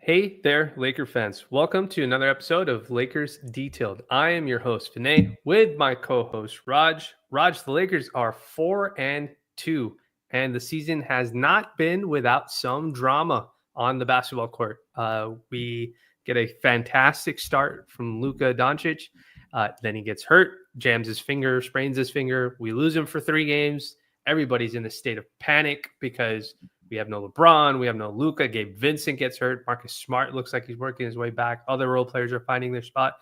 Hey there, Laker fans. Welcome to another episode of Lakers Detailed. I am your host, Vinay, with my co-host, Raj. Raj, the Lakers are 4-2, and the season has not been without some drama on the basketball court. We get a fantastic start from Luka Doncic. Then he gets hurt, jams his finger, sprains his finger. We lose him for 3 games. Everybody's in a state of panic because we have no LeBron. We have no Luka. Gabe Vincent gets hurt. Marcus Smart looks like he's working his way back. Other role players are finding their spot.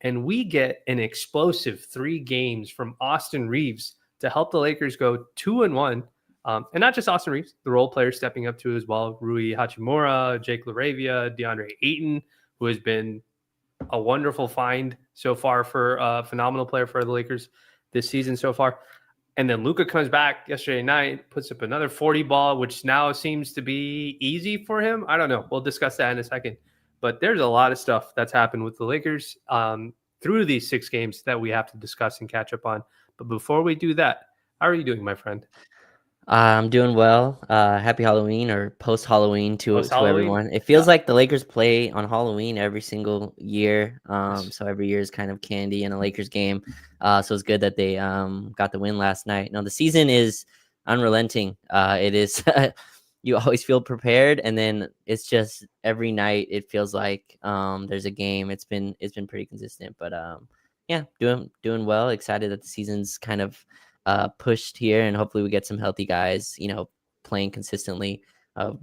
And we get an explosive 3 games from Austin Reaves to help the Lakers go 2-1. And not just Austin Reaves, the role players stepping up to as well. Rui Hachimura, Jake LaRavia, DeAndre Ayton, who has been a wonderful find so far for a phenomenal player for the Lakers this season so far. And then Luka comes back yesterday night, puts up another 40 ball, which now seems to be easy for him. I don't know. We'll discuss that in a second. But there's a lot of stuff that's happened with the Lakers through these 6 games that we have to discuss and catch up on. But before we do that, how are you doing, my friend? I'm doing well. Happy Halloween or post Halloween to Post-Halloween? everyone. It feels like the Lakers play on Halloween every single year. Yes. So every year is kind of candy in a Lakers game. So it's good that they got the win last night. Now the season is unrelenting. It is you always feel prepared, and then it's just every night it feels like there's a game. It's been pretty consistent, but yeah, doing well. Excited that the season's kind of pushed here, and hopefully we get some healthy guys, playing consistently.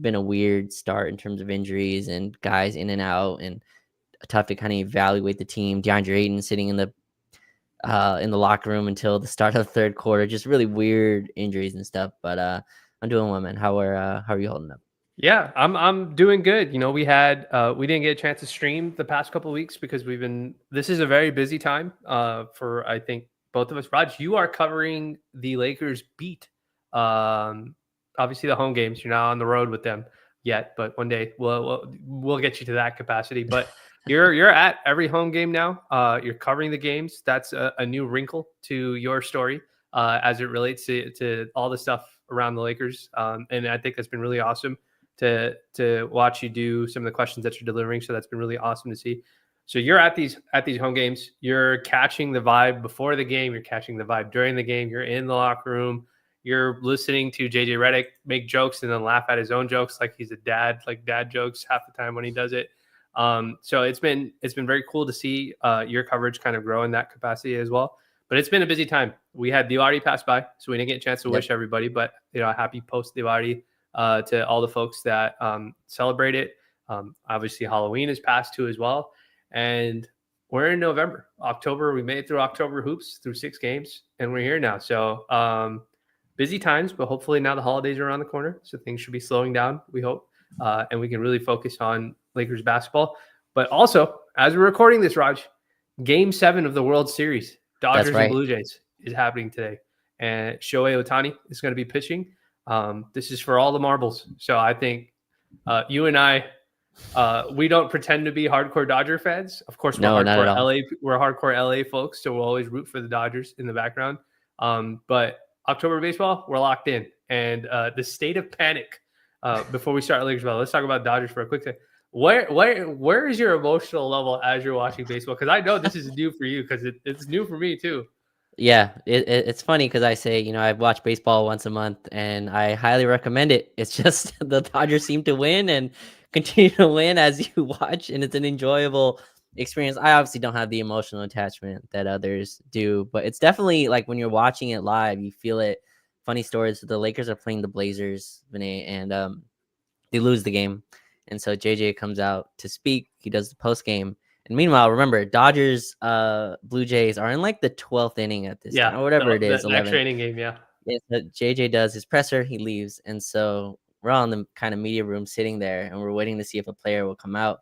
Been a weird start in terms of injuries and guys in and out, and tough to kind of evaluate the team. DeAndre Ayton sitting in the locker room until the start of the third quarter. Just really weird injuries and stuff. But I'm doing well, man. How are you holding up? Yeah, I'm doing good. We didn't get a chance to stream the past couple of weeks because this is a very busy time for I think both of us. Raj, you are covering the Lakers beat. Obviously the home games. You're not on the road with them yet, but one day we'll get you to that capacity. But you're at every home game now. You're covering the games. That's a new wrinkle to your story as it relates to all the stuff around the Lakers. And I think that's been really awesome to watch you do some of the questions that you're delivering. So that's been really awesome to see. So you're at these home games, you're catching the vibe before the game, you're catching the vibe during the game, you're in the locker room, you're listening to JJ Redick make jokes and then laugh at his own jokes like he's a dad, like dad jokes half the time when he does it. So it's been very cool to see your coverage kind of grow in that capacity as well. But it's been a busy time. We had Diwali pass by, so we didn't get a chance to wish everybody, but happy post Diwali to all the folks that celebrate it. Obviously, Halloween is passed too as well. And we're in November. October, we made it through October hoops, through 6 games, and we're here now. So busy times, but hopefully now the holidays are around the corner. So things should be slowing down, we hope. And we can really focus on Lakers basketball. But also, as we're recording this, Raj, Game 7 of the World Series, Dodgers and Blue Jays, is happening today. And Shohei Ohtani is going to be pitching. This is for all the marbles. So I think you and I, we don't pretend to be hardcore Dodger fans. Of course, we're hardcore LA. We're hardcore LA folks, so we'll always root for the Dodgers in the background. But October baseball, we're locked in, and the state of panic before we start Lakers baseball. Let's talk about Dodgers for a quick second. Where is your emotional level as you're watching baseball? Because I know this is new for you, because it's new for me too. Yeah, it's funny because I say, I watch baseball once a month and I highly recommend it. It's just the Dodgers seem to win and continue to win as you watch, and it's an enjoyable experience. I obviously don't have the emotional attachment that others do, but it's definitely like when you're watching it live, you feel it. Funny stories. The Lakers are playing the Blazers, Vinay, and they lose the game. And so JJ comes out to speak. He does the post game. And meanwhile, remember, Dodgers, Blue Jays are in like the 12th inning at this time, or whatever it is. The extra inning game, yeah. So JJ does his presser, he leaves. And so we're all in the kind of media room sitting there, and we're waiting to see if a player will come out.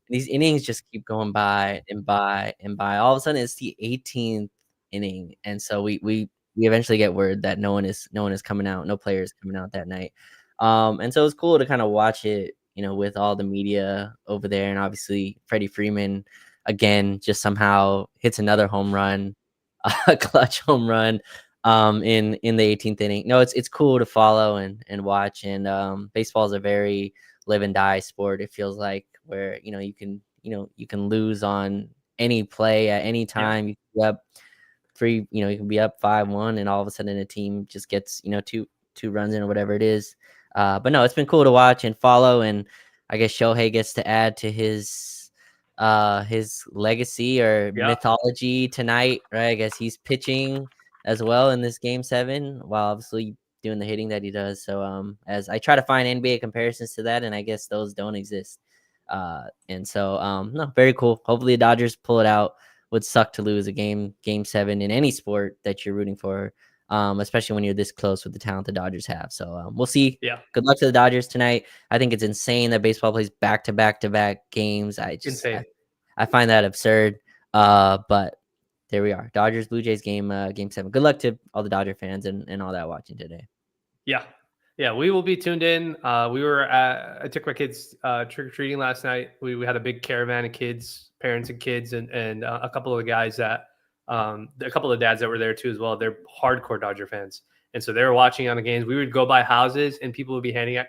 And these innings just keep going by and by and by. All of a sudden, it's the 18th inning. And so we eventually get word that no one is coming out, no players coming out that night. And so it's cool to kind of watch it, with all the media over there. And obviously Freddie Freeman, again, just somehow hits another home run, a clutch home run. in the 18th inning. No, it's cool to follow and watch. And baseball is a very live and die sport. It feels like where you can lose on any play at any Yeah. time. You can be up three, you can be up 5-1, and all of a sudden a team just gets two runs in or whatever it is. But no, it's been cool to watch and follow, and I guess Shohei gets to add to his legacy or Yeah. mythology tonight, right? I guess he's pitching as well in this game 7, while obviously doing the hitting that he does. So as I try to find NBA comparisons to that, and I guess those don't exist. And so no, very cool. Hopefully the Dodgers pull it out. Would suck to lose a game 7 in any sport that you're rooting for, especially when you're this close with the talent the Dodgers have. So we'll see. Yeah. Good luck to the Dodgers tonight. I think it's insane that baseball plays back to back to back games. Insane. I find that absurd. But there we are. Dodgers Blue Jays game 7. Good luck to all the Dodger fans and all that watching today. Yeah. Yeah, we will be tuned in. I took my kids trick or treating last night. We had a big caravan of kids, parents and kids, and a couple of the guys that a couple of dads that were there too as well. They're hardcore Dodger fans, and so they were watching on the games. We would go by houses, and people would be handing out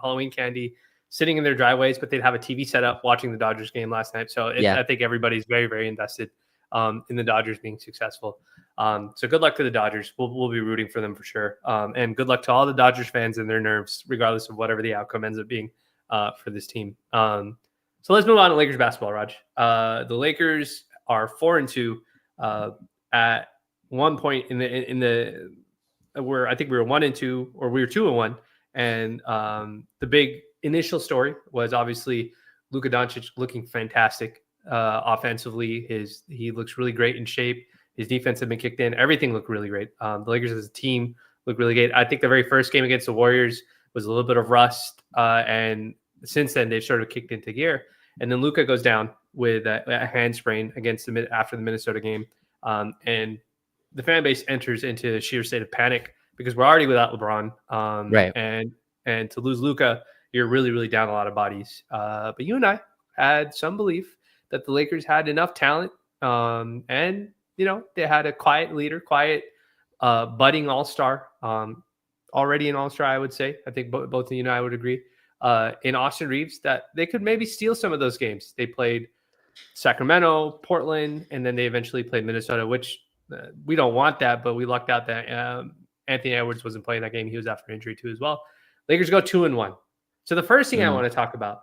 Halloween candy, sitting in their driveways, but they'd have a TV set up watching the Dodgers game last night. So I think everybody's very, very invested in the Dodgers being successful. So good luck to the Dodgers. We'll be rooting for them for sure. And good luck to all the Dodgers fans and their nerves, regardless of whatever the outcome ends up being for this team. So let's move on to Lakers basketball, Raj. The Lakers are 4-2 at one point in the where I think we were 1-2 or we were 2-1. And the big initial story was obviously Luka Doncic looking fantastic offensively. He looks really great in shape. His defense had been kicked in. Everything looked really great. The Lakers as a team looked really good. I think the very first game against the Warriors was a little bit of rust. And since then, they've sort of kicked into gear. And then Luka goes down with a hand sprain after the Minnesota game. And the fan base enters into a sheer state of panic because we're already without LeBron. Right. And to lose Luka, you're really, really down a lot of bodies. But you and I had some belief that the Lakers had enough talent and they had a quiet leader, budding all-star, already an all-star, I would say. I think both of you and I would agree, in Austin Reaves, that they could maybe steal some of those games. They played Sacramento, Portland, and then they eventually played Minnesota, which we don't want that, but we lucked out that Anthony Edwards wasn't playing that game. He was out for injury too as well. Lakers go 2-1. So the first thing I want to talk about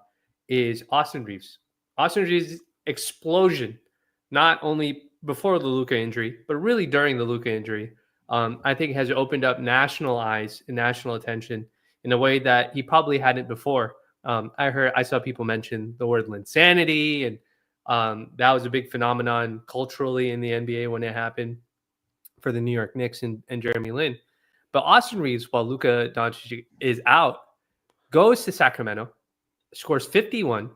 is Austin Reaves. Austin Reaves' explosion, not only before the Luka injury, but really during the Luka injury, I think has opened up national eyes and national attention in a way that he probably hadn't before. I saw people mention the word Linsanity, and that was a big phenomenon culturally in the NBA when it happened for the New York Knicks and Jeremy Lin. But Austin Reaves, while Luka Doncic is out, goes to Sacramento, scores 51,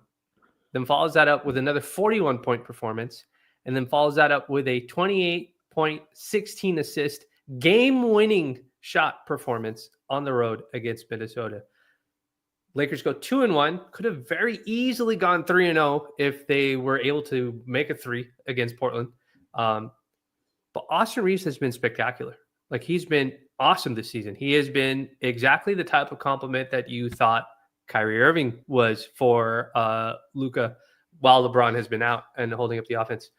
then follows that up with another 41-point performance, and then follows that up with a 28-point, 16-assist, game-winning shot performance on the road against Minnesota. Lakers go 2-1. Could have very easily gone 3-0 if they were able to make a 3 against Portland. But Austin Reaves has been spectacular. Like, he's been awesome this season. He has been exactly the type of compliment that you thought Kyrie Irving was for Luka while LeBron has been out and holding up the offense.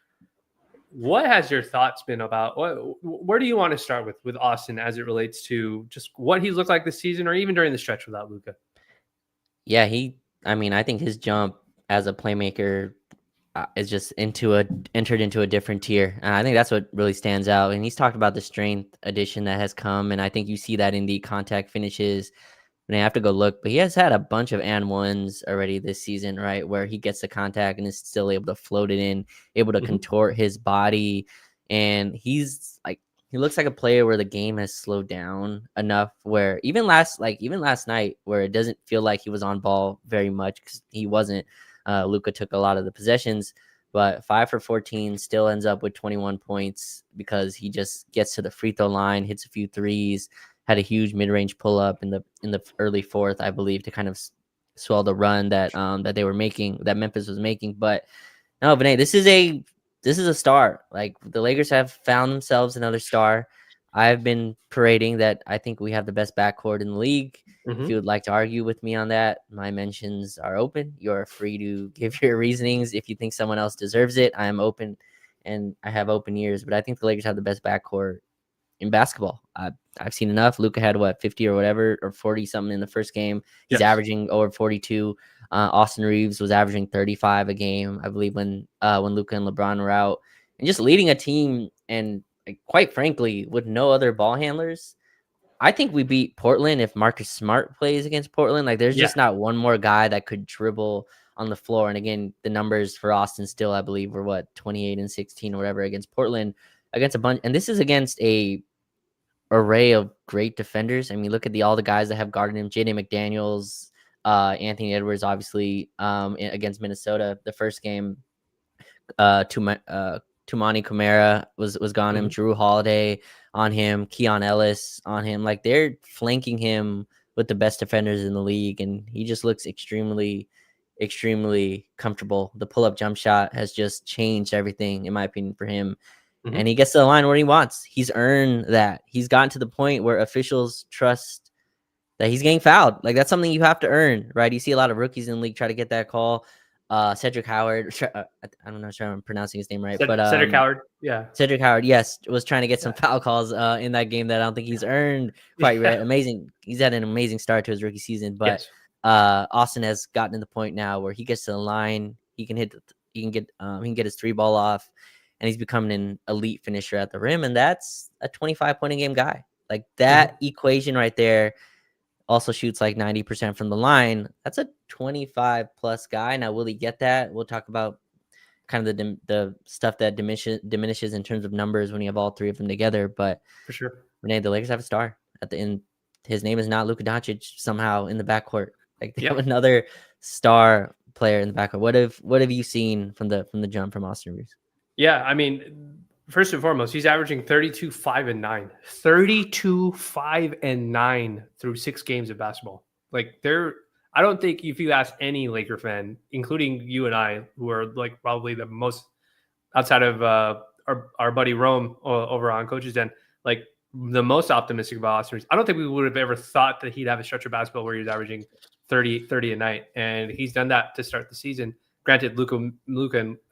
What has your thoughts been about where do you want to start with Austin as it relates to just what he's looked like this season or even during the stretch without Luka? Yeah, I think his jump as a playmaker is just entered into a different tier. And I think that's what really stands out. And he's talked about the strength addition that has come. And I think you see that in the contact finishes. And I have to go look, but he has had a bunch of and ones already this season, right? Where he gets the contact and is still able to float it in, able to contort his body. And he looks like a player where the game has slowed down enough where even last night, where it doesn't feel like he was on ball very much because he wasn't. Luka took a lot of the possessions, but 5 for 14 still ends up with 21 points because he just gets to the free throw line, hits a few threes, had a huge mid-range pull-up in the early fourth, I believe, to kind of swell the run that they were making, that Memphis was making. But no, Vinay, this is a star. Like, the Lakers have found themselves another star. I've been parading that I think we have the best backcourt in the league. If you Hmm. would like to argue with me on that, my mentions are open. You're free to give your reasonings. If you think someone else deserves it, I am open and I have open ears. But I think the Lakers have the best backcourt in basketball. I've seen enough. Luka had what, 50 or whatever, or 40 something in the first game. He's Yes. averaging over 42. Austin Reaves was averaging 35 a game, I believe, when Luka and LeBron were out, and just leading a team. And like, quite frankly, with no other ball handlers, I think we beat Portland if Marcus Smart plays against Portland. Like, there's Yeah. just not one more guy that could dribble on the floor. And again, the numbers for Austin still, I believe, were what, 28 and 16 or whatever against Portland, against a bunch. And this is against a array of great defenders. I mean, look at all the guys that have guarded him. Jaden McDaniels, Anthony Edwards, obviously, against Minnesota, the first game. Tumani Kamara was gone him. Hmm. Drew Holiday on him. Keon Ellis on him. Like, they're flanking him with the best defenders in the league, and he just looks extremely, extremely comfortable. The pull-up jump shot has just changed everything, in my opinion, for him. And Hmm. he gets to the line where he wants. He's earned that. He's gotten to the point where officials trust that he's getting fouled. Like, that's something you have to earn, right? You see a lot of rookies in the league try to get that call. Cedric Howard, I don't know if I'm pronouncing his name right, but Cedric Howard. Yeah. Cedric Howard, yes, was trying to get some Yeah. foul calls in that game that I don't think he's earned quite right. Yeah. Amazing. He's had an amazing start to his rookie season, but Yes. Austin has gotten to the point now where he gets to the line, he can get his three ball off, and he's becoming an elite finisher at the rim, and that's a 25-point a game guy. Like, that Hmm. equation right there. Also shoots like 90% from the line. That's a 25 plus guy. Now, will he get that? We'll talk about kind of the stuff that diminishes in terms of numbers when you have all three of them together. But For sure. Renee, the Lakers have a star at the end. His name is not Luka Doncic somehow in the backcourt. Like, they have Yep. another star player in the backcourt. What have you seen from the jump from Austin Reaves? Yeah. I mean, first and foremost, he's averaging 32, 5, and 9. 32, 5, and 9 through 6 games of basketball. Like, I don't think if you ask any Laker fan, including you and I, who are like probably the most outside of our buddy Rome over on Coach's Den, like the most optimistic about Austin Reaves. I don't think we would have ever thought that he'd have a stretch of basketball where he was averaging 30 a night. And he's done that to start the season. Granted, Luka and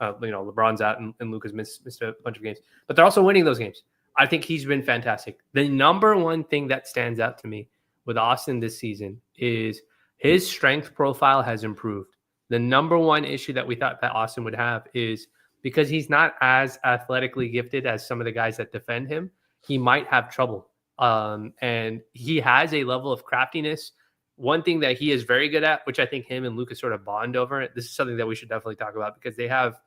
LeBron's out and Luka's missed a bunch of games, but they're also winning those games. I think he's been fantastic. The number one thing that stands out to me with Austin this season is his strength profile has improved. The number one issue that we thought that Austin would have is because he's not as athletically gifted as some of the guys that defend him, he might have trouble. And he has a level of craftiness. One thing that he is very good at, which I think him and Lucas sort of bond over, this is something that we should definitely talk about because they have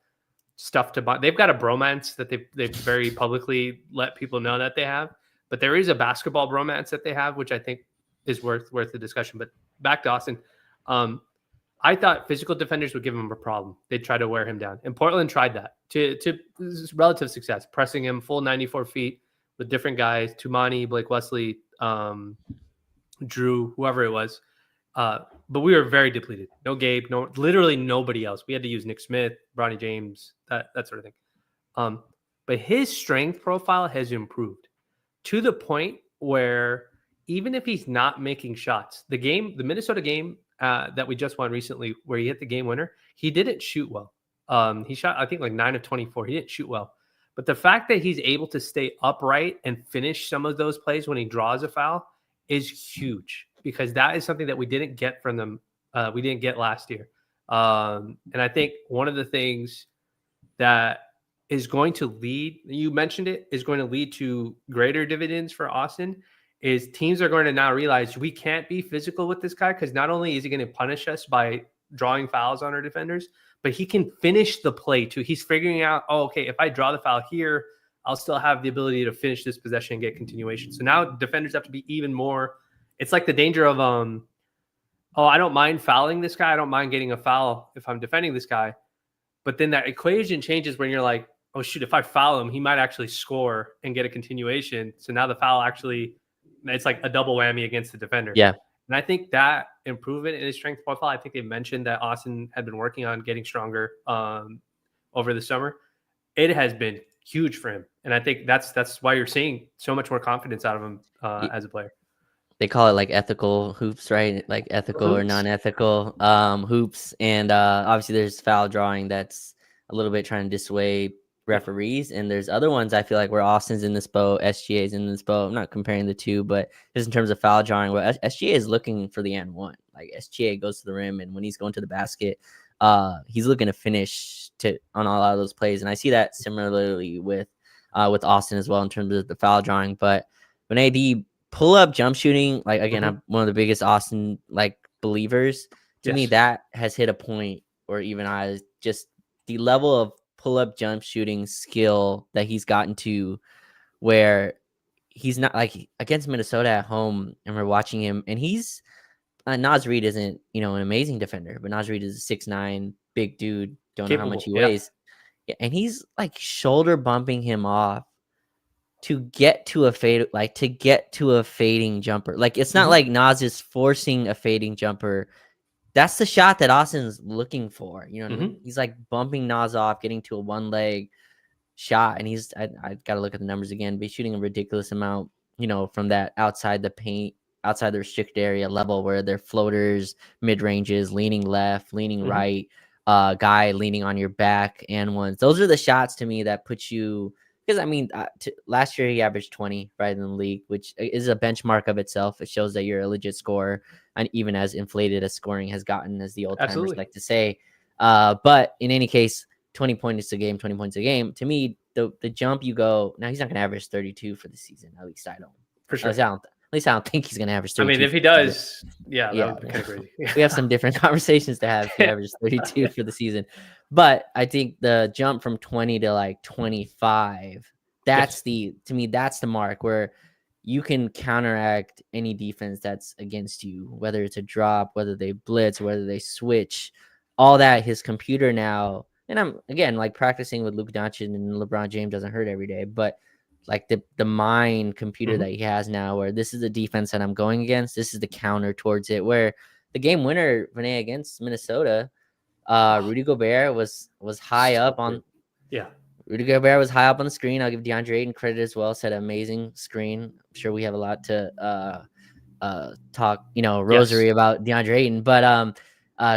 stuff to bond. They've got a bromance that they've very publicly let people know that they have. But there is a basketball bromance that they have, which I think is worth the discussion. But back to Austin. I thought physical defenders would give him a problem. They'd try to wear him down. And Portland tried that to relative success, pressing him full 94 feet with different guys, Tumani, Blake Wesley, Drew, whoever it was. But we were very depleted. No Gabe, literally nobody else. We had to use Nick Smith, Bronny James, that sort of thing. But his strength profile has improved to the point where even if he's not making shots, the Minnesota game that we just won recently, where he hit the game winner, he didn't shoot well. He shot, I think, like 9 of 24. He didn't shoot well. But the fact that he's able to stay upright and finish some of those plays when he draws a foul is huge because that is something that we didn't get from them. We didn't get last year. And I think one of the things that is going to lead, you mentioned it, is going to lead to greater dividends for Austin is teams are going to now realize we can't be physical with this guy because not only is he going to punish us by drawing fouls on our defenders, but he can finish the play too. He's figuring out, okay, if I draw the foul here, I'll still have the ability to finish this possession and get continuation. So now defenders have to be even more. It's like the danger of, I don't mind fouling this guy. I don't mind getting a foul if I'm defending this guy. But then that equation changes when you're like, oh, shoot, if I foul him, he might actually score and get a continuation. So now the foul actually, it's like a double whammy against the defender. Yeah. And I think that improvement in his strength profile, I think they mentioned that Austin had been working on getting stronger over the summer. It has been huge for him. And I think that's why you're seeing so much more confidence out of him as a player. They call it like ethical hoops, right? Like ethical or Hoops. non-ethical hoops. And obviously there's foul drawing that's a little bit trying to dissuade Yeah. referees. And there's other ones I feel like where Austin's in this boat, SGA's in this boat. I'm not comparing the two, but just in terms of foul drawing, where SGA is looking for the and one. Like SGA goes to the rim, and when he's going to the basket, he's looking to finish on a lot of those plays. And I see that similarly with Austin as well in terms of the foul drawing. But when AD pull up jump shooting, like again, I'm one of the biggest Austin like believers. To me, that has hit a point where even I just the level of pull up jump shooting skill that he's gotten to, where he's not like against Minnesota at home, and we're watching him, and he's Naz Reid isn't an amazing defender, but Naz Reid is a 6'9" big dude. Don't know how much he weighs, and he's like shoulder bumping him off to get to a fading jumper. Like it's not like Nas is forcing a fading jumper. That's the shot that Austin's looking for. You know what I mean? He's like bumping Nas off, getting to a one leg shot, and I got to look at the numbers again. But he's shooting a ridiculous amount, from that outside the paint, outside the restricted area level where they're floaters, mid ranges, leaning left, leaning right, guy leaning on your back and ones. Those are the shots to me that put you. Because, I mean, last year he averaged 20 right in the league, which is a benchmark of itself. It shows that you're a legit scorer, and even as inflated as scoring has gotten, as the old timers like to say. But in any case, 20 points a game. To me, the jump you go, now he's not going to average 32 for the season. At least I don't. For sure. At least I don't think he's going to average 32. I mean, if he does, that would be kind of crazy. We have some different conversations to have if he averages 32 for the season. But I think the jump from 20 to like 25, to me, that's the mark where you can counteract any defense that's against you, whether it's a drop, whether they blitz, whether they switch, all that. His computer now, and I'm again like practicing with Luka Doncic, and LeBron James doesn't hurt every day, but like the mind computer that he has now, where this is the defense that I'm going against, this is the counter towards it. Where the game winner, Vinay, against Minnesota, Rudy Gobert was high up on. Yeah, Rudy Gobert was high up on the screen. I'll give DeAndre Ayton credit as well. Set an amazing screen. I'm sure we have a lot to talk, rosary about DeAndre Ayton, but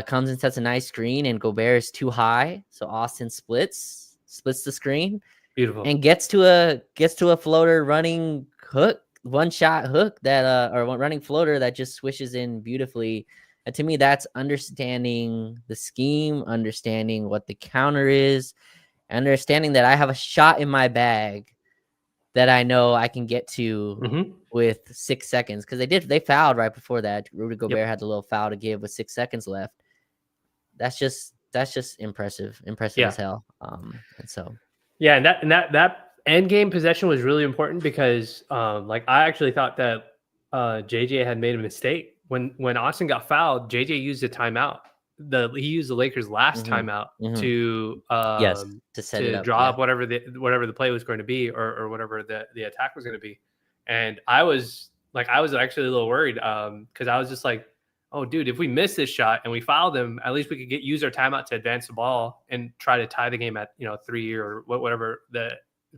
comes and sets a nice screen, and Gobert is too high, so Austin splits the screen. Beautiful. And gets to a floater running hook, one shot hook that or one running floater that just swishes in beautifully. And to me, that's understanding the scheme, understanding what the counter is, understanding that I have a shot in my bag that I know I can get to with 6 seconds. Because they fouled right before that. Rudy Gobert had a little foul to give with 6 seconds left. That's just impressive as hell. And so. Yeah, and that end game possession was really important because, like, I actually thought that JJ had made a mistake when Austin got fouled. JJ used a timeout. He used the Lakers' last timeout to set it up, draw up whatever the play was going to be, or whatever the attack was going to be. And I was actually a little worried because I was just like, oh, dude, if we miss this shot and we foul them, at least we could use our timeout to advance the ball and try to tie the game at 3 or whatever the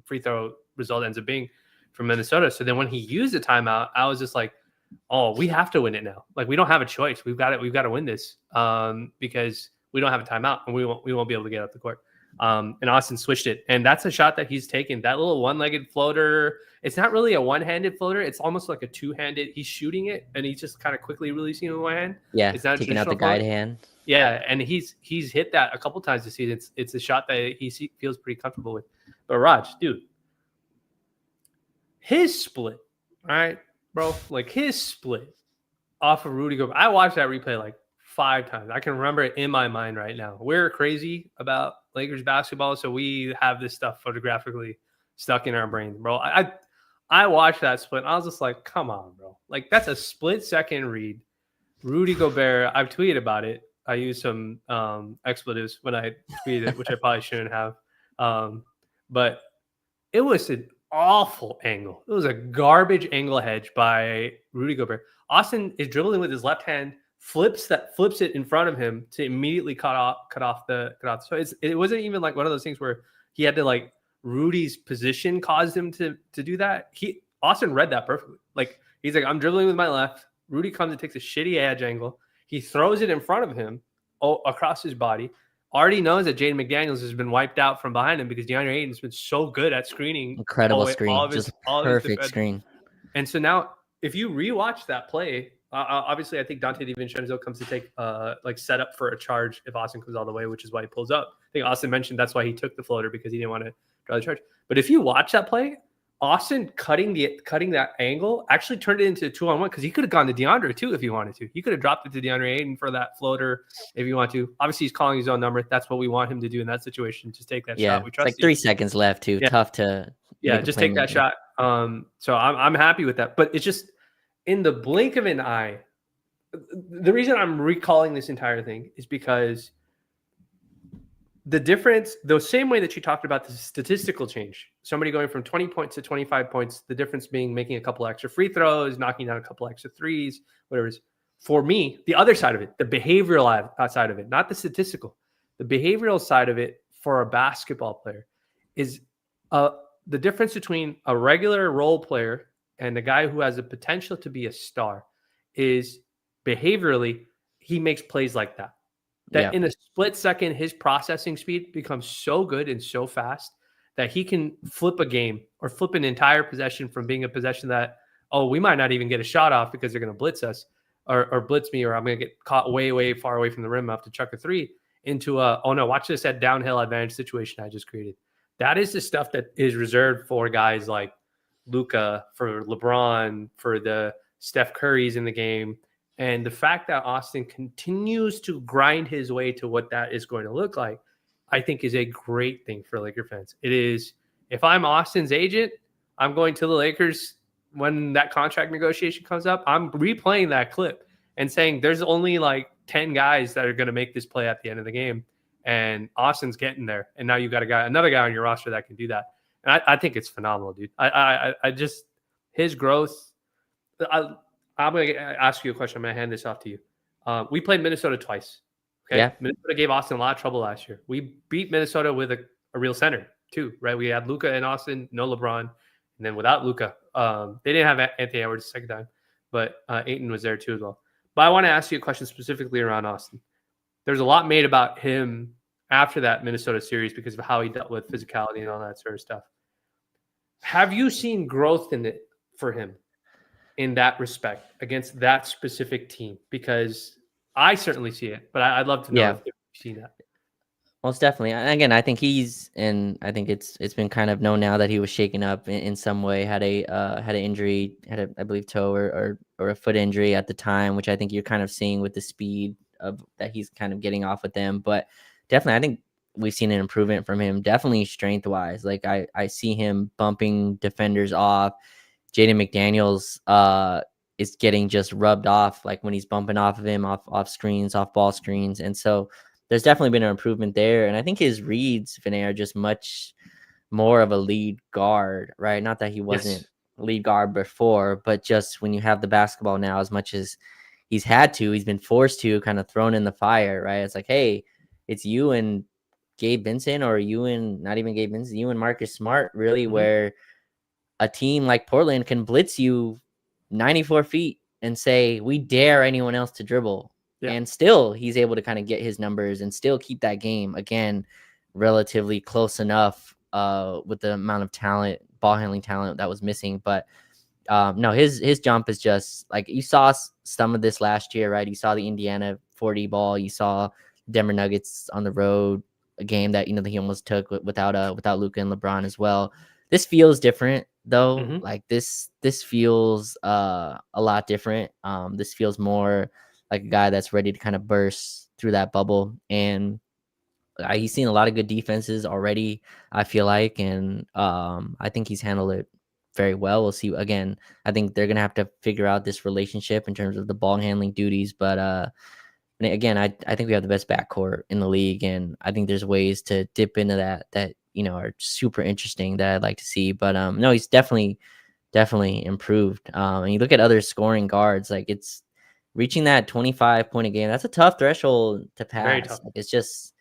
free throw result ends up being from Minnesota. So then when he used the timeout, I was just like, oh, we have to win it now. Like, we don't have a choice. We've got to win this because we don't have a timeout and we won't be able to get up the court. And Austin switched it, and that's a shot that he's taken. That little one-legged floater. It's not really a one-handed floater. It's almost like a two-handed. He's shooting it, and he's just kind of quickly releasing it with one hand. Yeah, it's not taking out the guide hand. Yeah, and he's hit that a couple times this season. It's a shot that he feels pretty comfortable with. But Raj, dude, his split, all right, bro, like his split off of Rudy Gobert. I watched that replay like 5 times. I can remember it in my mind right now. We're crazy about Lakers basketball, so we have this stuff photographically stuck in our brains, bro. I watched that split, and I was just like, come on, bro. Like, that's a split-second read. Rudy Gobert, I've tweeted about it. I used some expletives when I tweeted it, which I probably shouldn't have. But it was an awful angle. It was a garbage angle hedge by Rudy Gobert. Austin is dribbling with his left hand, flips it in front of him to immediately cut off the. So it wasn't even like one of those things where he had to like Rudy's position caused him to do that. Austin read that perfectly. Like, he's like, I'm dribbling with my left. Rudy comes and takes a shitty edge angle. He throws it in front of him, across his body. Already knows that Jaden McDaniels has been wiped out from behind him because DeAndre Ayton's been so good at screening Incredible all screen, of his just perfect defenders. screen. And so now, if you rewatch that play, obviously I think Dante DiVincenzo comes to take like set up for a charge if Austin comes all the way, which is why he pulls up. I think Austin mentioned that's why he took the floater, because he didn't want to draw the charge. But if you watch that play, Austin cutting that angle actually turned it into a 2-on-1, because he could have gone to DeAndre too if he wanted to. He could have dropped it to DeAndre Ayton for that floater if you want to. Obviously, he's calling his own number. That's what we want him to do in that situation. Just take that shot. We trust it's like 3 seconds left too. Tough to just take that shot. So I'm happy with that. But it's just in the blink of an eye. The reason I'm recalling this entire thing is because the difference, the same way that you talked about the statistical change, somebody going from 20 points to 25 points, the difference being making a couple extra free throws, knocking down a couple extra threes, whatever it is. For me, the other side of it, the behavioral side of it, not the statistical, the behavioral side of it for a basketball player is the difference between a regular role player and the guy who has the potential to be a star is behaviorally, he makes plays like that. In a split second, his processing speed becomes so good and so fast that he can flip a game or flip an entire possession from being a possession that, oh, we might not even get a shot off because they're going to blitz us or blitz me, or I'm going to get caught way, way far away from the rim. I have to chuck a three, into a, oh no, watch this at downhill advantage situation I just created. That is the stuff that is reserved for guys like Luka, for LeBron, for the Steph Currys in the game. And the fact that Austin continues to grind his way to what that is going to look like, I think is a great thing for Laker fans. It is, if I'm Austin's agent, I'm going to the Lakers when that contract negotiation comes up. I'm replaying that clip and saying there's only like 10 guys that are going to make this play at the end of the game. And Austin's getting there. And now you got another guy on your roster that can do that. And I think it's phenomenal, dude. I just, his growth, I'm going to ask you a question. I'm going to hand this off to you. We played Minnesota twice. Okay. Yeah. Minnesota gave Austin a lot of trouble last year. We beat Minnesota with a real center too, right? We had Luka and Austin, no LeBron. And then without Luka, they didn't have Anthony Edwards the second time, but Ayton was there too as well. But I want to ask you a question specifically around Austin. There's a lot made about him after that Minnesota series because of how he dealt with physicality and all that sort of stuff. Have you seen growth in it for him in that respect against that specific team? Because I certainly see it, but I'd love to know if you've seen that. Most definitely. And again, I think I think it's been kind of known now that he was shaken up in some way, had an injury, I believe toe or a foot injury at the time, which I think you're kind of seeing with the speed of that he's kind of getting off with them. But definitely, I think we've seen an improvement from him, definitely strength wise. Like I see him bumping defenders off. Jaden McDaniels is getting just rubbed off, like when he's bumping off of him, off screens, off ball screens. And so there's definitely been an improvement there. And I think his reads, Vinay, are just much more of a lead guard, right? Not that he wasn't lead guard before, but just when you have the basketball now, as much as he's been forced to, kind of thrown in the fire, right? It's like, hey, it's you and Gabe Vincent, or you and not even Gabe Vincent, you and Marcus Smart, really, where a team like Portland can blitz you 94 feet and say, we dare anyone else to dribble. Yeah. And still he's able to kind of get his numbers and still keep that game, again, relatively close enough with the amount of talent, ball handling talent that was missing. But no, his jump is just like, you saw some of this last year, right? You saw the Indiana 40 ball. You saw Denver Nuggets on the road, a game that, that he almost took without Luka and LeBron as well. This feels different though. Like this feels a lot different. This feels more like a guy that's ready to kind of burst through that bubble. And he's seen a lot of good defenses already, I feel like. And I think he's handled it very well. We'll see. Again, I think they're going to have to figure out this relationship in terms of the ball handling duties. But again, I think we have the best backcourt in the league. And I think there's ways to dip into that are super interesting that I'd like to see. But no, he's definitely improved. And you look at other scoring guards, like it's reaching that 25 point a game. That's a tough threshold to pass. Very tough. It's just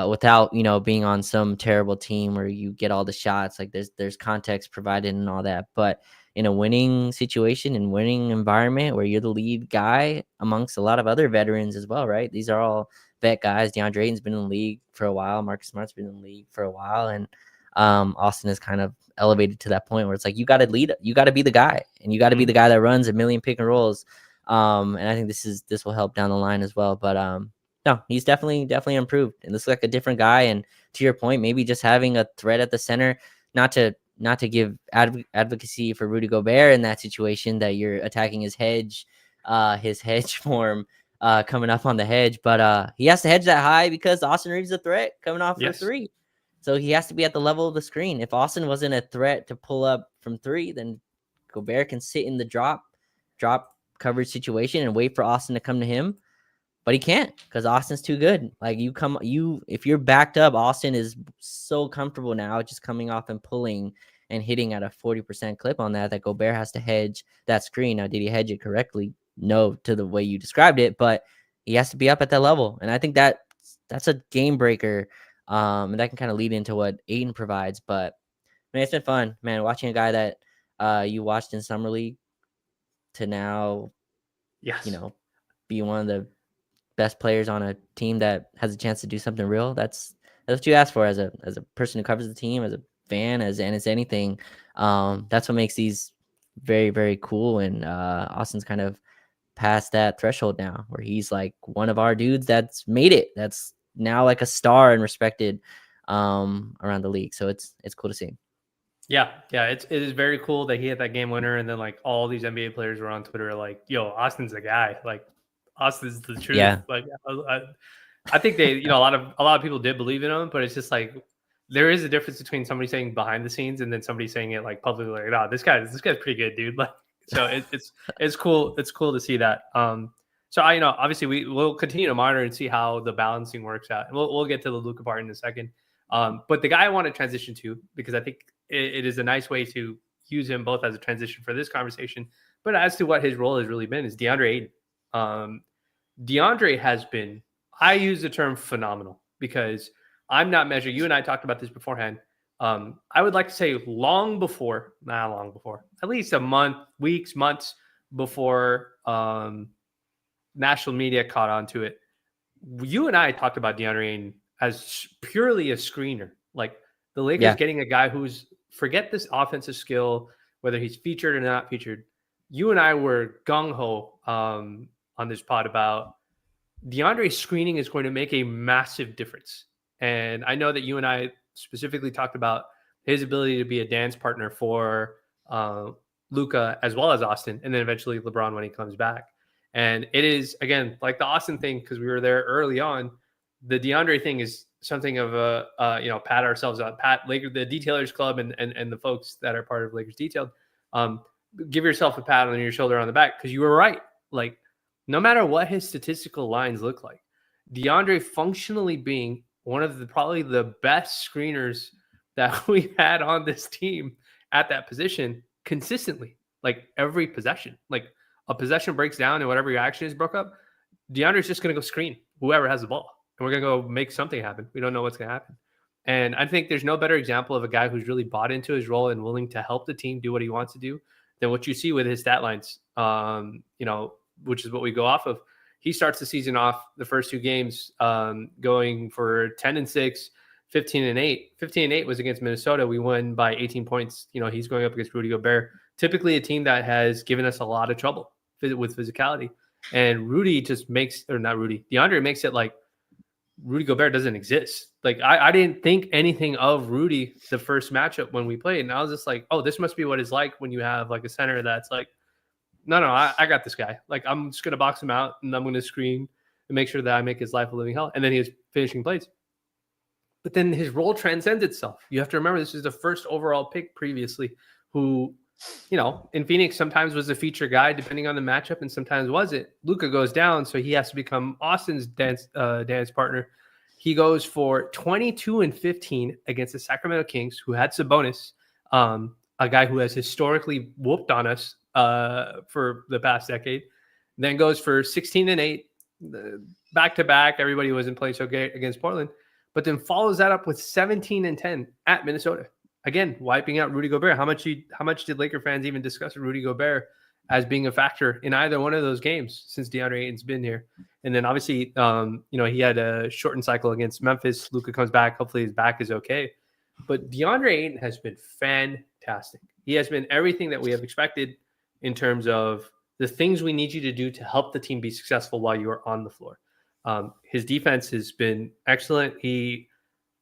without, being on some terrible team where you get all the shots. Like there's context provided and all that. But in a winning situation and winning environment where you're the lead guy amongst a lot of other veterans as well, right? These are all vet guys. DeAndre Ayton's been in the league for a while. Marcus Smart's been in the league for a while. And Austin is kind of elevated to that point where it's like, you got to lead, you got to be the guy, and you got to be the guy that runs a million pick and rolls. And I think this will help down the line as well. But no, he's definitely improved and looks like a different guy. And to your point, maybe just having a threat at the center, not to give advocacy for Rudy Gobert in that situation that you're attacking his hedge form coming up on the hedge, but he has to hedge that high because Austin Reaves is a threat coming off for three. So he has to be at the level of the screen. If Austin wasn't a threat to pull up from three, then Gobert can sit in the drop coverage situation and wait for Austin to come to him. But he can't because Austin's too good. Like if you're backed up, Austin is so comfortable now just coming off and pulling and hitting at a 40% clip on that Gobert has to hedge that screen. Now, did he hedge it correctly? No, to the way you described it, but he has to be up at that level. And I think that's a game breaker. And that can kind of lead into what Ayton provides. But man, it's been fun, man, watching a guy that you watched in Summer League to now, be one of the best players on a team that has a chance to do something real. That's what you ask for as a person who covers the team, as a fan, as anything. That's what makes these very, very cool. And Austin's kind of past that threshold now where he's like one of our dudes that's made it. That's now like a star and respected around the league. So it's cool to see. Yeah, it is very cool that he had that game winner, and then like all these NBA players were on Twitter like, "Yo, Austin's the guy. Like, Austin's the truth." Yeah. Like, I think they, a lot of people did believe in him, but it's just like there is a difference between somebody saying behind the scenes and then somebody saying it like publicly, like, "No, this guy's pretty good, dude." Like, so it's cool. It's cool to see that. So obviously we'll continue to monitor and see how the balancing works out, and we'll get to the Luka part in a second. But the guy I want to transition to, because I think it is a nice way to use him both as a transition for this conversation, but as to what his role has really been, is DeAndre Ayton. DeAndre has been, I use the term phenomenal because I'm not measuring. You and I talked about this beforehand. I would like to say not long before, at least a month, weeks, months before national media caught on to it. You and I talked about DeAndre Ayton as purely a screener. Like the Lakers getting a guy who's, forget this offensive skill, whether he's featured or not featured. You and I were gung-ho on this pod about DeAndre's screening is going to make a massive difference. And I know that you and I specifically talked about his ability to be a dance partner for Luka as well as Austin, and then eventually LeBron when he comes back. And it is, again, like the Austin thing, because we were there early on. The DeAndre thing is something of a, pat ourselves on, the Detailers Club and the folks that are part of Lakers Detailed. Give yourself a pat on your shoulder on the back, because you were right. Like, no matter what his statistical lines look like, DeAndre functionally being one of probably the best screeners that we had on this team at that position consistently, like every possession. Like a possession breaks down and whatever your action is broke up, DeAndre's just going to go screen whoever has the ball. And we're going to go make something happen. We don't know what's going to happen. And I think there's no better example of a guy who's really bought into his role and willing to help the team do what he wants to do than what you see with his stat lines, which is what we go off of. He starts the season off the first two games going for 10-6, 15-8. 15-8 was against Minnesota. We won by 18 points. He's going up against Rudy Gobert, typically a team that has given us a lot of trouble with physicality. And DeAndre makes it like Rudy Gobert doesn't exist. Like I didn't think anything of Rudy the first matchup when we played. And I was just like, oh, this must be what it's like when you have like a center that's like, no, I got this guy. Like, I'm just going to box him out and I'm going to screen and make sure that I make his life a living hell. And then he was finishing plays. But then his role transcends itself. You have to remember this is the first overall pick previously who, in Phoenix sometimes was a feature guy depending on the matchup and sometimes wasn't. Luka goes down, so he has to become Austin's dance partner. He goes for 22-15 against the Sacramento Kings, who had Sabonis, a guy who has historically whooped on us for the past decade. Then goes for 16-8 back to back. Everybody wasn't playing so great against Portland, but then follows that up with 17 and 10 at Minnesota. Again, wiping out Rudy Gobert. How much did Laker fans even discuss Rudy Gobert as being a factor in either one of those games since DeAndre Ayton's been here? And then obviously, he had a shortened cycle against Memphis. Luka comes back. Hopefully his back is okay. But DeAndre Ayton has been fantastic. He has been everything that we have expected in terms of the things we need you to do to help the team be successful while you are on the floor. His defense has been excellent. He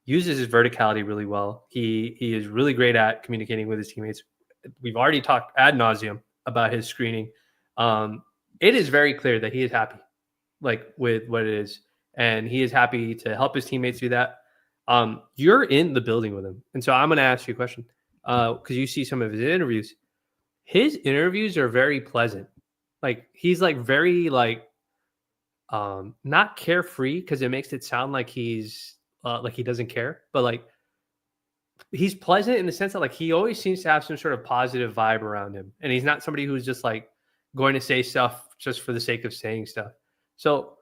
uses his verticality really well. He is really great at communicating with his teammates. We've already talked ad nauseum about his screening. It is very clear that he is happy, like with what it is, and he is happy to help his teammates do that. You're in the building with him, and so I'm going to ask you a question because you see some of his interviews. His interviews are very pleasant. Like he's like very like not carefree because it makes it sound like he's like he doesn't care, but like he's pleasant in the sense that like he always seems to have some sort of positive vibe around him, and he's not somebody who's just like going to say stuff just for the sake of saying stuff. So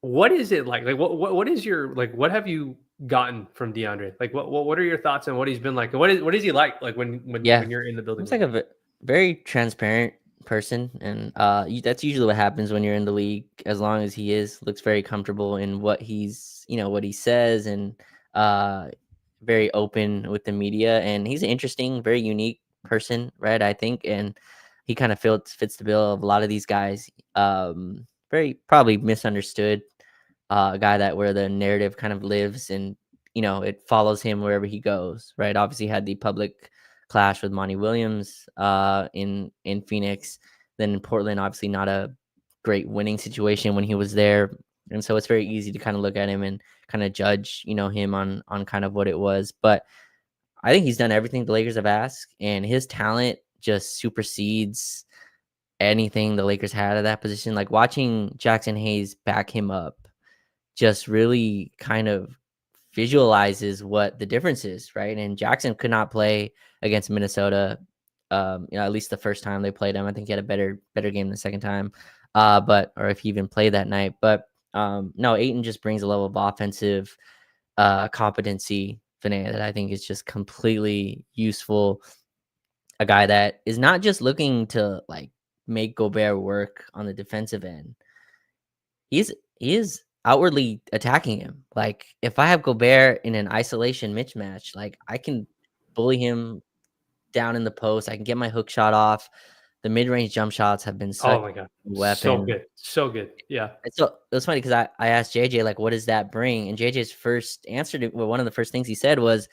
what is it like? Like what is your like what have you gotten from DeAndre? Like what are your thoughts on what he's been like? And what is he like when Yeah, you're in the building? it's like a very transparent person, and that's usually what happens when you're in the league. As long as he looks very comfortable in what what he says, and very open with the media, and he's an interesting, very unique person, right? I think, and he kind of fits the bill of a lot of these guys. Very probably misunderstood, a guy that where the narrative kind of lives, and it follows him wherever he goes, right? Obviously had the public clash with Monty Williams in Phoenix. Then in Portland, obviously not a great winning situation when he was there. And so it's very easy to kind of look at him and kind of judge, him on kind of what it was. But I think he's done everything the Lakers have asked, and his talent just supersedes anything the Lakers had at that position. Like watching Jackson Hayes back him up just really kind of visualizes what the difference is, right? And Jackson could not play against Minnesota, at least the first time they played him. I think he had a better game the second time, or if he even played that night. But no, Ayton just brings a level of offensive competency, Vinay, that I think is just completely useful. A guy that is not just looking to like make Gobert work on the defensive end. He is outwardly attacking him. Like if I have Gobert in an isolation mismatch, like I can bully him down in the post. I can get my hook shot off. The mid-range jump shots have been such Oh my god, a so weapon. good, so good. Yeah. So it was funny because I asked JJ, like, what does that bring? And JJ's first answer to one of the first things he said was,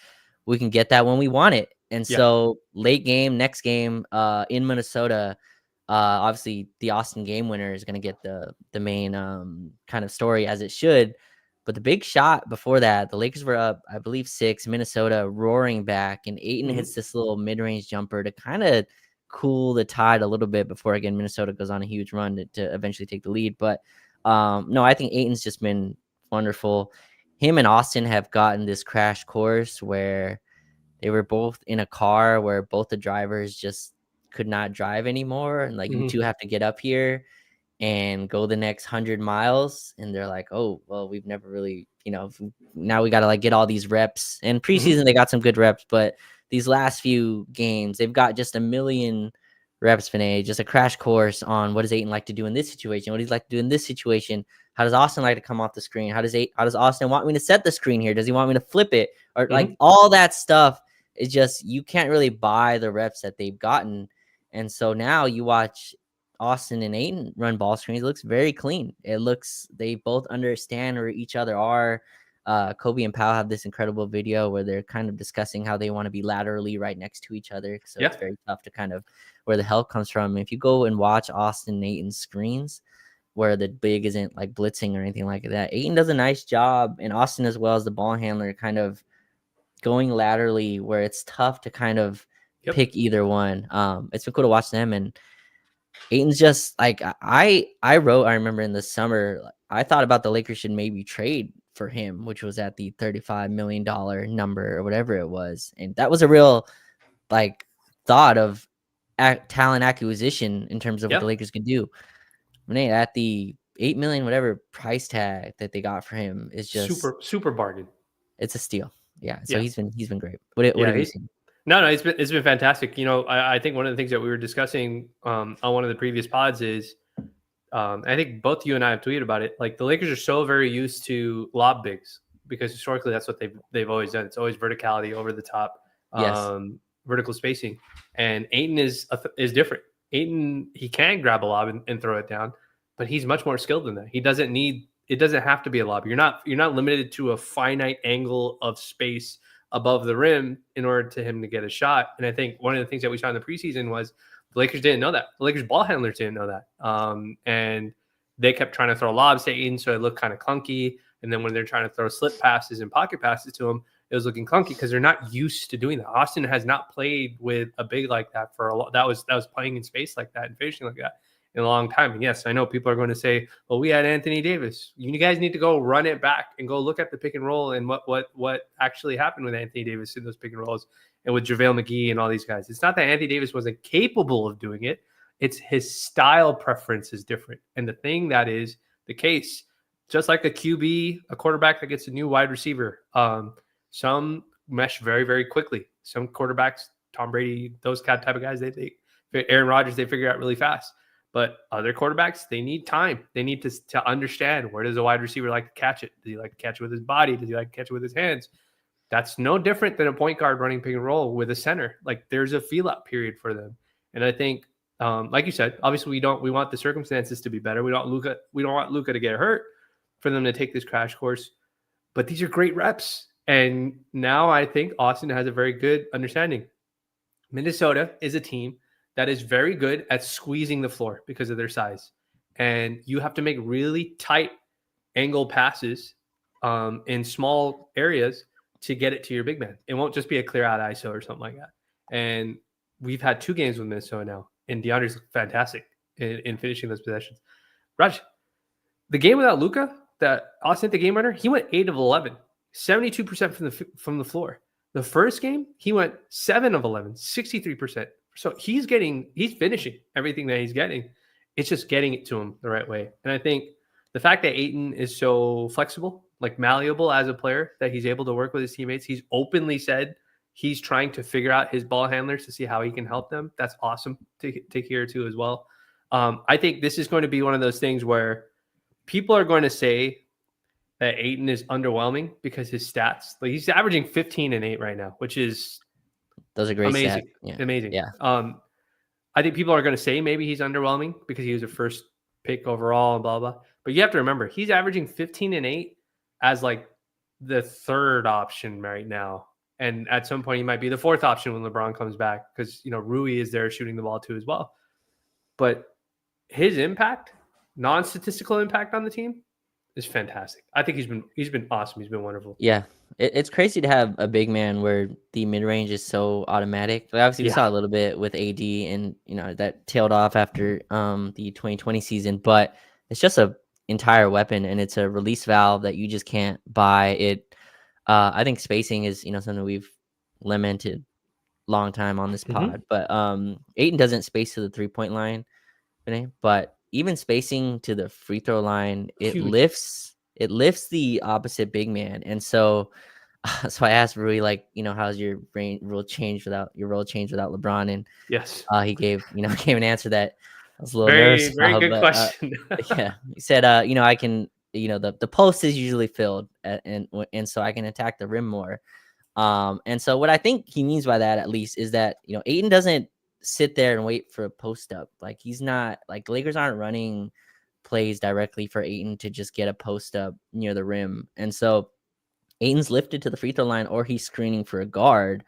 we can get that when we want it. And Yeah. so late game, next game, in Minnesota, obviously the Austin game winner is going to get the main kind of story, as it should. But the big shot before that, the Lakers were up, I believe 6, Minnesota roaring back, and Ayton hits this little mid-range jumper to kind of cool the tide a little bit before, again, Minnesota goes on a huge run to eventually take the lead. But no, I think Ayton's just been wonderful. Him and Austin have gotten this crash course where they were both in a car where both the drivers just could not drive anymore. And like, you two have to get up here and go the next 100 miles. And they're like, oh, well, we've never really, now we got to like get all these reps. And preseason, they got some good reps, but these last few games, they've got just a million reps, Vinay, just a crash course on what does Ayton like to do in this situation? What does he like to do in this situation? How does Austin like to come off the screen? How does Austin want me to set the screen here? Does he want me to flip it? Or like all that stuff is just, you can't really buy the reps that they've gotten. And so now you watch Austin and Ayton run ball screens. It looks very clean. They both understand where each other are. Kobe and Powell have this incredible video where they're kind of discussing how they want to be laterally right next to each other. So it's very tough to kind of where the help comes from. If you go and watch Austin and Ayton's screens, where the big isn't like blitzing or anything like that, Ayton does a nice job, and Austin as well as the ball handler kind of going laterally where it's tough to kind of pick either one. It's been cool to watch them, and Ayton's just like I remember in the summer, I thought about the Lakers should maybe trade for him, which was at the $35 million number or whatever it was. And that was a real like thought of talent acquisition in terms of what the Lakers could do. At the $8 million whatever price tag that they got for him is just super bargain. it's a steal. Yeah. So Yeah. he's been great. What Yeah, have you seen? no, it's been fantastic. You know, I think one of the things that we were discussing on one of the previous pods is I think both you and I have tweeted about it. Like the Lakers are so very used to lob bigs because historically that's what they've always done. It's always verticality over the top, Yes. vertical spacing. And Aiton is different. Aiton, he can grab a lob and throw it down, but he's much more skilled than that. He doesn't need it doesn't have to be a lob. You're not limited to a finite angle of space above the rim in order to him to get a shot. And I think one of the things that we saw in the preseason was the Lakers didn't know that. The Lakers ball handlers didn't know that. And they kept trying to throw lobs to Aiden, so it looked kind of clunky. And then when they're trying to throw slip passes and pocket passes to him, it was looking clunky because they're not used to doing that. Austin has not played with a big like that for a lot. That was playing in space like that and finishing like that in a long time. And yes, I know people are going to say, "Well, we had Anthony Davis." You guys need to go run it back and go look at the pick and roll and what actually happened with Anthony Davis in those pick and rolls and with JaVale McGee and all these guys. It's not that Anthony Davis wasn't capable of doing it. It's his style preference is different. And the thing that is the case, just like a QB, a quarterback that gets a new wide receiver, some mesh very, very quickly. Some quarterbacks, Tom Brady, those type of guys, Aaron Rodgers, they figure out really fast. But other quarterbacks, they need time. They need to understand, where does a wide receiver like to catch it? Does he like to catch it with his body? Does he like to catch it with his hands? That's no different than a point guard running pick and roll with a center. Like there's a feel out period for them. And I think, like you said, obviously we want the circumstances to be better. We don't want Luka to get hurt for them to take this crash course. But these are great reps. And now I think Austin has a very good understanding. Minnesota is a team that is very good at squeezing the floor because of their size. And you have to make really tight angle passes in small areas to get it to your big man. It won't just be a clear out ISO or something like that. And we've had 2 games with Minnesota now, and DeAndre's fantastic in finishing those possessions. Raj, the game without Luka, that Austin, the game winner, he went 8 of 11, 72% from the floor. The first game, he went 7 of 11, 63%. So he's finishing everything that he's getting. It's just getting it to him the right way. And I think the fact that Ayton is so flexible, like malleable as a player, that he's able to work with his teammates. He's openly said he's trying to figure out his ball handlers to see how he can help them. That's awesome to hear too as well. I think this is going to be one of those things where people are going to say that Ayton is underwhelming because his stats, like he's averaging 15 and 8 right now, which is Those are great amazing. stats. Yeah. Amazing. Yeah. I think people are going to say maybe he's underwhelming because he was a first pick overall and blah, blah. But you have to remember, he's averaging 15 and 8 as like the third option right now. And at some point, he might be the fourth option when LeBron comes back because, Rui is there shooting the ball too as well. But his impact, non-statistical impact on the team is fantastic. I think he's been awesome. He's been wonderful. Yeah. It's crazy to have a big man where the mid-range is so automatic. Like obviously, we saw a little bit with AD, and that tailed off after the 2020 season. But it's just a entire weapon, and it's a release valve that you just can't buy. It. I think spacing is something we've lamented long time on this pod. But Ayton doesn't space to the 3-point line, but even spacing to the free throw line, it lifts the opposite big man. And so I asked Rui, how's your role change without LeBron? And yes, he gave an answer that I was a little very, nervous very about, good but, question. yeah, he said, I can, the post is usually filled, and so I can attack the rim more. And so what I think he means by that, at least, is that Ayton doesn't sit there and wait for a post up. Like he's not like the Lakers aren't running plays directly for Ayton to just get a post up near the rim. And so Ayton's lifted to the free throw line, or he's screening for a guard,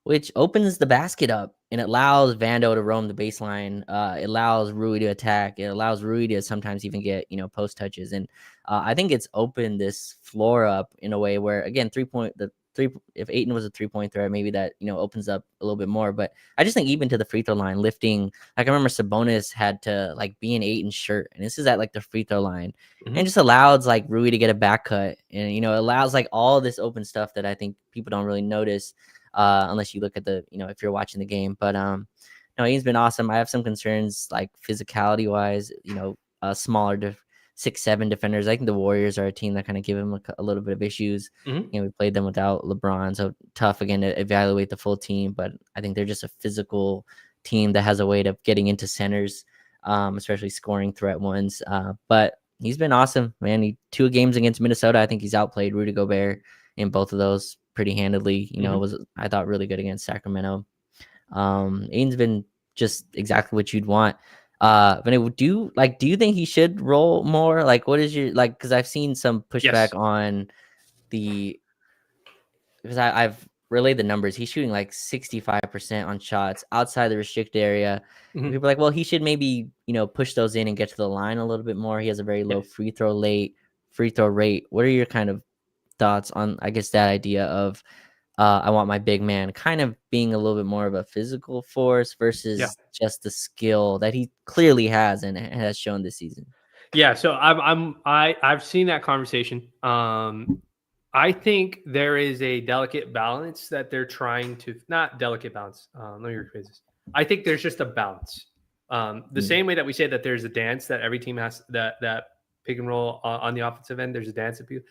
which opens the basket up and it allows Vando to roam the baseline. It allows Rui to attack. It allows Rui to sometimes even get, post touches. And I think it's opened this floor up in a way where, again, if Ayton was a 3-point threat, maybe that, opens up a little bit more. But I just think even to the free throw line, lifting, like I remember Sabonis had to like be in Ayton's shirt, and this is at like the free throw line, and just allows like Rui to get a back cut. And, it allows like all this open stuff that I think people don't really notice unless you look at the, if you're watching the game. But no, Ayton's been awesome. I have some concerns like physicality wise, smaller 6'7" defenders. I think the Warriors are a team that kind of give him a little bit of issues. Mhm. We played them without LeBron, so tough again to evaluate the full team. But I think they're just a physical team that has a way of getting into centers, especially scoring threat ones. But he's been awesome, man. 2 games against Minnesota, I think he's outplayed Rudy Gobert in both of those pretty handedly. It Mhm. was, I thought, really good against Sacramento. Aiden's been just exactly what you'd want. But do you think he should roll more? Like, what is your like? Because I've seen some Yes. pushback on the because I've relayed the numbers. He's shooting like 65% on shots outside the restricted area. And Mhm. people are like, well, he should maybe push those in and get to the line a little bit more. He has a very low Yes. free throw rate. What are your kind of thoughts on, I guess, that idea of I want my big man kind of being a little bit more of a physical force Yeah. versus just the skill that he clearly has and has shown this season? Yeah, so I've seen that conversation. I think there is a delicate balance that they're trying to not delicate balance. Let me rephrase this. I think there's just a balance. The Mm. same way that we say that there's a dance that every team has that pick and roll on the offensive end. There's a dance that people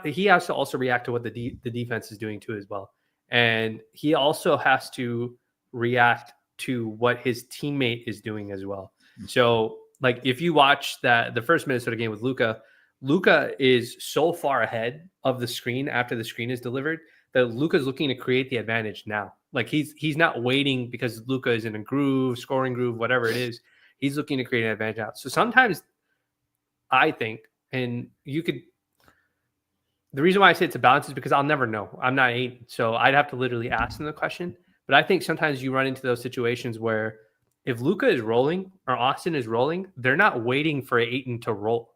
he has to also react to what the defense is doing too as well, and he also has to react to what his teammate is doing as well. So, like, if you watch the first Minnesota game with Luka, Luka is so far ahead of the screen after the screen is delivered that Luka's looking to create the advantage now. Like, he's not waiting because Luka is in a groove, scoring groove, whatever it is. He's looking to create an advantage out. So sometimes I think, and you could. The reason why I say it's a balance is because I'll never know. I'm not eight, so I'd have to literally ask them the question. But I think sometimes you run into those situations where if Luka is rolling or Austin is rolling, they're not waiting for Aiton to roll.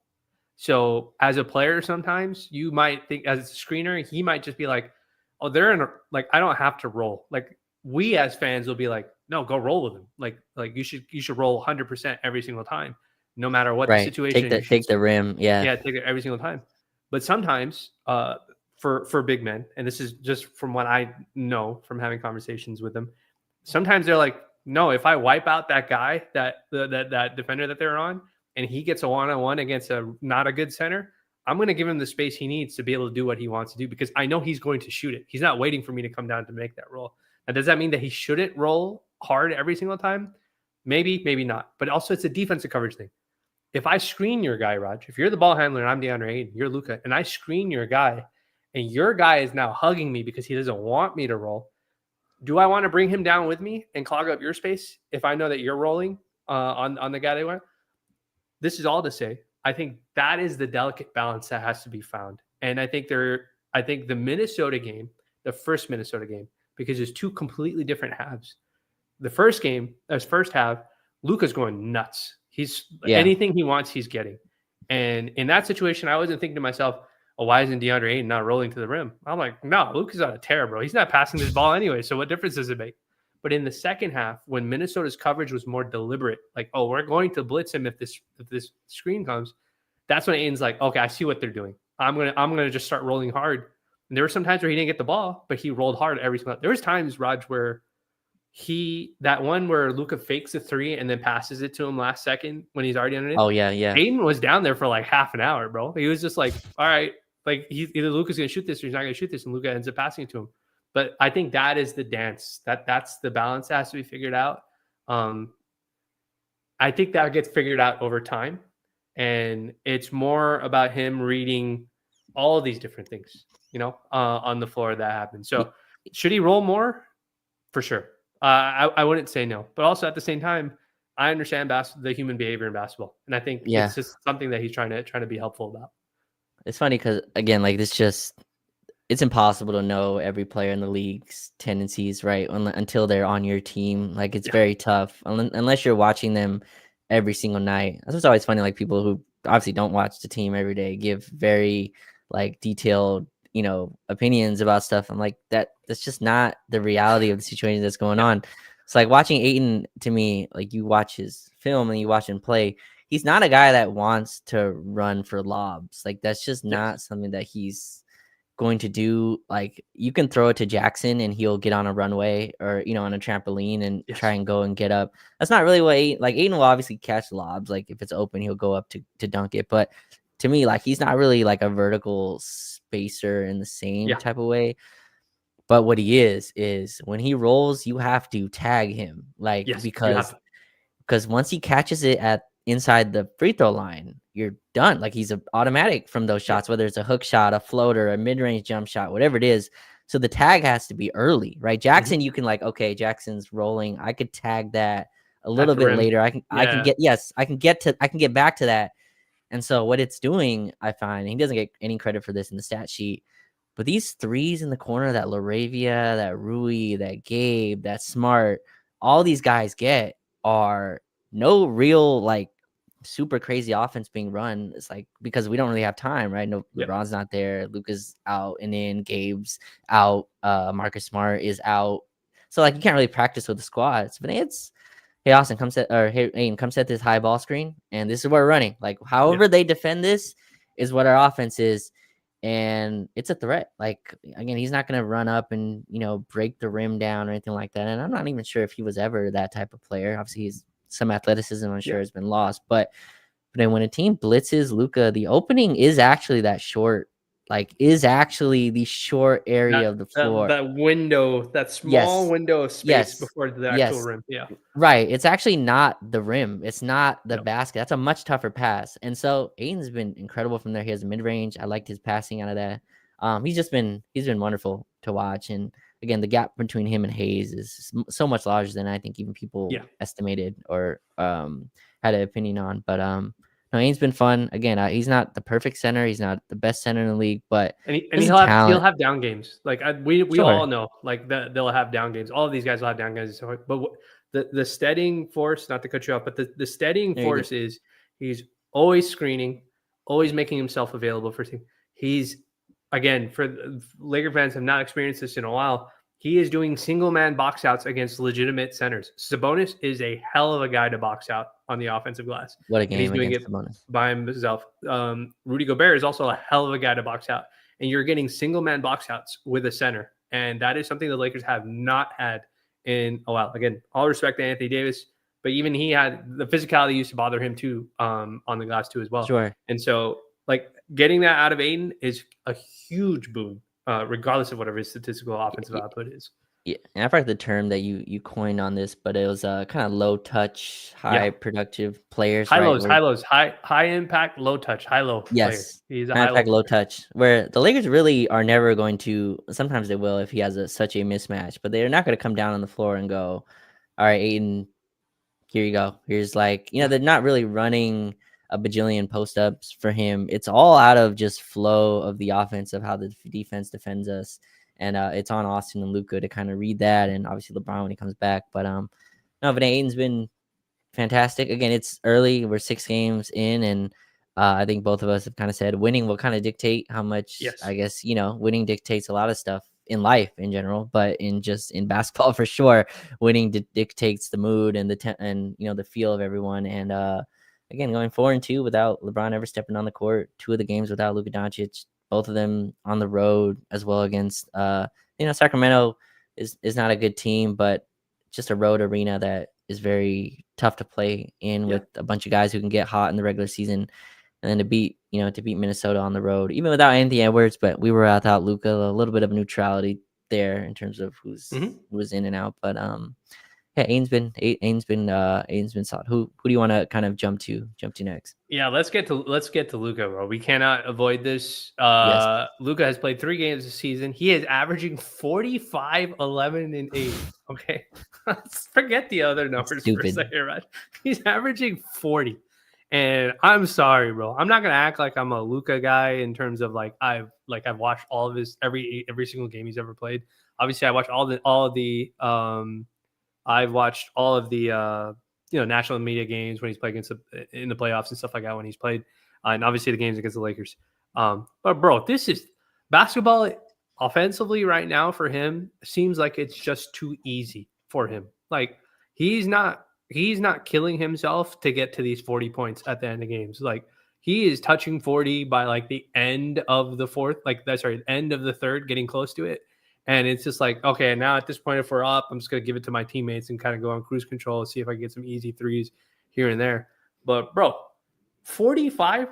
So as a player, sometimes you might think as a screener, he might just be like, "Oh, they're in a, like I don't have to roll." Like we as fans will be like, "No, go roll with them. Like you should roll 100% every single time, no matter what the Right. situation. You should Take the rim. Yeah. yeah, take it every single time." But sometimes, for big men, and this is just from what I know from having conversations with them, sometimes they're like, no, if I wipe out that guy, that defender that they're on, and he gets a one-on-one against a not a good center, I'm going to give him the space he needs to be able to do what he wants to do because I know he's going to shoot it. He's not waiting for me to come down to make that roll. Now, does that mean that he shouldn't roll hard every single time? Maybe, maybe not. But also, it's a defensive coverage thing. If I screen your guy, Raj, if you're the ball handler and I'm DeAndre Ayton, you're Luka, and I screen your guy, and your guy is now hugging me because he doesn't want me to roll, do I want to bring him down with me and clog up your space if I know that you're rolling on the guy they want? This is all to say, I think that is the delicate balance that has to be found. And I think the Minnesota game, the first Minnesota game, because there's two completely different halves. The first game, as first half, Luka's going nuts. He's Yeah. anything he wants, he's getting. And in that situation, I wasn't thinking to myself, "Oh, why isn't DeAndre Ayton not rolling to the rim?" I'm like, "No, Luka's on a tear, bro. He's not passing this ball anyway. So what difference does it make?" But in the second half, when Minnesota's coverage was more deliberate, like, "Oh, we're going to blitz him if this screen comes," that's when Ayton's like, "Okay, I see what they're doing. I'm gonna just start rolling hard." And there were some times where he didn't get the ball, but he rolled hard every single. There was times, Raj, where that one where Luka fakes a three and then passes it to him last second when he's already underneath. Oh yeah. Yeah. Aiden was down there for like half an hour, bro. He was just like, all right, like either Luka's gonna shoot this or he's not gonna shoot this, and Luka ends up passing it to him. But I think that is the dance. That's the balance that has to be figured out. Um, I think that gets figured out over time, and it's more about him reading all these different things, on the floor that happens. Y- So, should he roll more? For sure. I wouldn't say no, but also at the same time, I understand the human behavior in basketball, and I think Yeah. it's just something that he's trying to be helpful about. It's funny because again, like it's impossible to know every player in the league's tendencies, right? Until they're on your team. Like it's Yeah. very tough unless you're watching them every single night. That's what's always funny. Like people who obviously don't watch the team every day give very like detailed, opinions about stuff. I'm like that's just not the reality of the situation that's going Yeah. on. It's like watching Aiton to me, like you watch his film and you watch him play. He's not a guy that wants to run for lobs. Like that's just Yes. not something that he's going to do, like, you can throw it to Jackson and he'll get on a runway or, on a trampoline and try Yes. and go and get up. That's not really what Aiden will obviously catch lobs. Like if it's open, he'll go up to dunk it. But to me, like he's not really like a vertical spacer in the same Yeah. type of way. But what he is when he rolls, you have to tag him, like, Yes. You have because once he catches it at inside the free throw line, you're done. Like he's automatic from those yeah. shots, whether it's a hook shot, a floater, a mid-range jump shot, whatever it is. So the tag has to be early, right? Jackson, you can like, okay, Jackson's rolling. I could tag that a At little the bit rim. later. Yeah. I can get back to that. And so what it's doing, I find, he doesn't get any credit for this in the stat sheet, but these threes in the corner that Laravia, that Rui, that Gabe, that Smart, all these guys get are no real like super crazy offense being run. It's like because we don't really have time, right? No, Yeah. LeBron's not there, Luka's out, and then Gabe's out, Marcus Smart is out. So like you can't really practice with the squads. But it's hey Austin, come set or hey Aiden, come set this high ball screen, and this is what we're running. Like Yeah. however they defend this is what our offense is. And it's a threat. Like again, he's not going to run up and break the rim down or anything like that. And I'm not even sure if he was ever that type of player. Obviously, he's some athleticism. I'm sure Yeah. has been lost. But then when a team blitzes Luka, the opening is actually that short. Like is actually the short area of the floor. That window, that small Yes, window of space yes, before the actual yes. rim. Yeah. Right. It's actually not the rim. It's not the No. basket. That's a much tougher pass. And so Aiden's been incredible from there. He has mid range. I liked his passing out of that. He's been wonderful to watch. And again, the gap between him and Hayes is so much larger than I think even people Yeah. estimated or had an opinion on. But no, Aiden's been fun. Again, he's not the perfect center. He's not the best center in the league, but And there's a he'll talent. have down games. Like we Sure. all know, like that they'll have down games. All of these guys will have down games. But the steadying force, not to cut you off, but the steadying There you go. force is he's always screening, always making himself available for team. He's again for Laker fans have not experienced this in a while. He is doing single man box outs against legitimate centers. Sabonis is a hell of a guy to box out on the offensive glass, What a and he's game doing against it Sabonis. by himself. Rudy Gobert is also a hell of a guy to box out, and you're getting single man box outs with a center, and that is something the Lakers have not had in a while. Again, all respect to Anthony Davis, but even he had the physicality used to bother him too on the glass too as well. Sure. And so, like getting that out of Aiden is a huge boon, regardless of whatever his statistical offensive output is. Yeah, and I forgot the term that you coined on this, but it was kind of low touch, high Yeah, productive players, high right? lows, Where high lows, high impact, low touch, high low player. yes, He's a high high low impact, low player. touch. Where the Lakers really are never going to. Sometimes they will if he has such a mismatch, but they're not going to come down on the floor and go, "All right, Aiden, here you go." Here's like Yeah, they're not really running a bajillion post ups for him. It's all out of just flow of the offense of how the defense defends us. And it's on Austin and Luka to kind of read that, and obviously LeBron when he comes back. But no, Vinay Aiden's been fantastic. Again, it's early. We're 6 games in, and I think both of us have kind of said winning will kind of dictate how much. yes. I guess winning dictates a lot of stuff in life in general, but in basketball for sure, winning dictates the mood and and the feel of everyone. And again, going 4-2 without LeBron ever stepping on the court, 2 of the games without Luka Doncic, both of them on the road as well against Sacramento is not a good team, but just a road arena that is very tough to play in Yeah. with a bunch of guys who can get hot in the regular season, and then to beat Minnesota on the road, even without Anthony Edwards, but we were without Luka, a little bit of neutrality there in terms of who was in and out. But yeah, Aiden's been solid. Who do you want to kind of jump to next? Yeah, let's get to Luka, bro. We cannot avoid this. Yes, Luka has played 3 games this season. He is averaging 45, 11, and 8. Okay. Forget the other it's numbers for a stupid. second, right? He's averaging 40. And I'm sorry, bro. I'm not gonna act like I'm a Luka guy in terms of I've watched all of his every single game he's ever played. Obviously, I watched I've watched all of the national media games when he's played against in the playoffs and stuff like that when he's played, and obviously the games against the Lakers. But bro, this is basketball offensively right now for him. Seems like it's just too easy for him. Like he's not killing himself to get to these 40 points at the end of games. Like he is touching 40 by like the end of the fourth, end of the third, getting close to it. And it's just like, okay, now at this point, if we're up, I'm just going to give it to my teammates and kind of go on cruise control, see if I can get some easy threes here and there. But bro, 45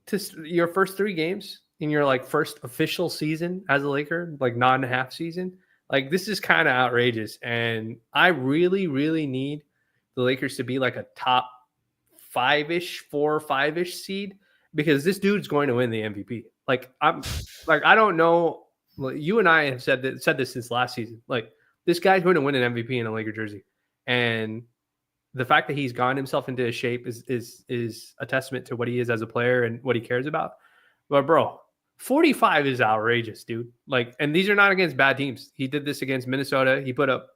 to your first 3 games in your like first official season as a Laker, like 9.5 season, like this is kind of outrageous. And I really, really need the Lakers to be like a top 4 or 5-ish seed, because this dude's going to win the MVP. Like I don't know. You and I have said this since last season. Like this guy's going to win an MVP in a Laker jersey, and the fact that he's gotten himself into a shape is a testament to what he is as a player and what he cares about. But bro, 45 is outrageous, dude. Like, and these are not against bad teams. He did this against Minnesota. He put up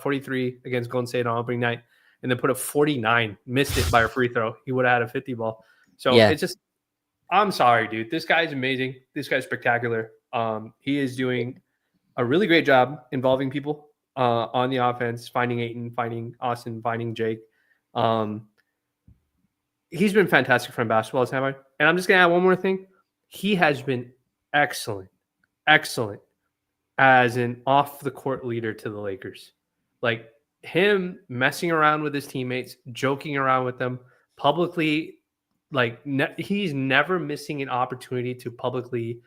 43 against Golden State on opening night, and then put up 49. Missed it by a free throw. He would have had a 50 ball. So it's just, I'm sorry, dude. This guy's amazing. This guy's spectacular. He is doing a really great job involving people on the offense, finding Ayton, finding Austin, finding Jake. He's been fantastic from basketball standpoint. And I'm just going to add one more thing. He has been excellent as an off-the-court leader to the Lakers. Like him messing around with his teammates, joking around with them publicly. Like he's never missing an opportunity to publicly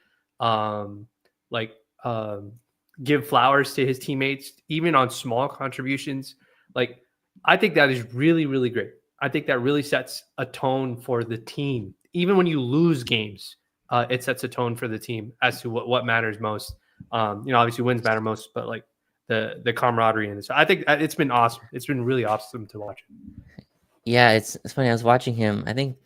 give flowers to his teammates, even on small contributions. Like, I think that is really, really great. I think that really sets a tone for the team. Even when you lose games, it sets a tone for the team as to what matters most. Obviously wins matter most, but like the camaraderie in this. I think it's been awesome. It's been really awesome to watch. Yeah, it's funny. I was watching him. I think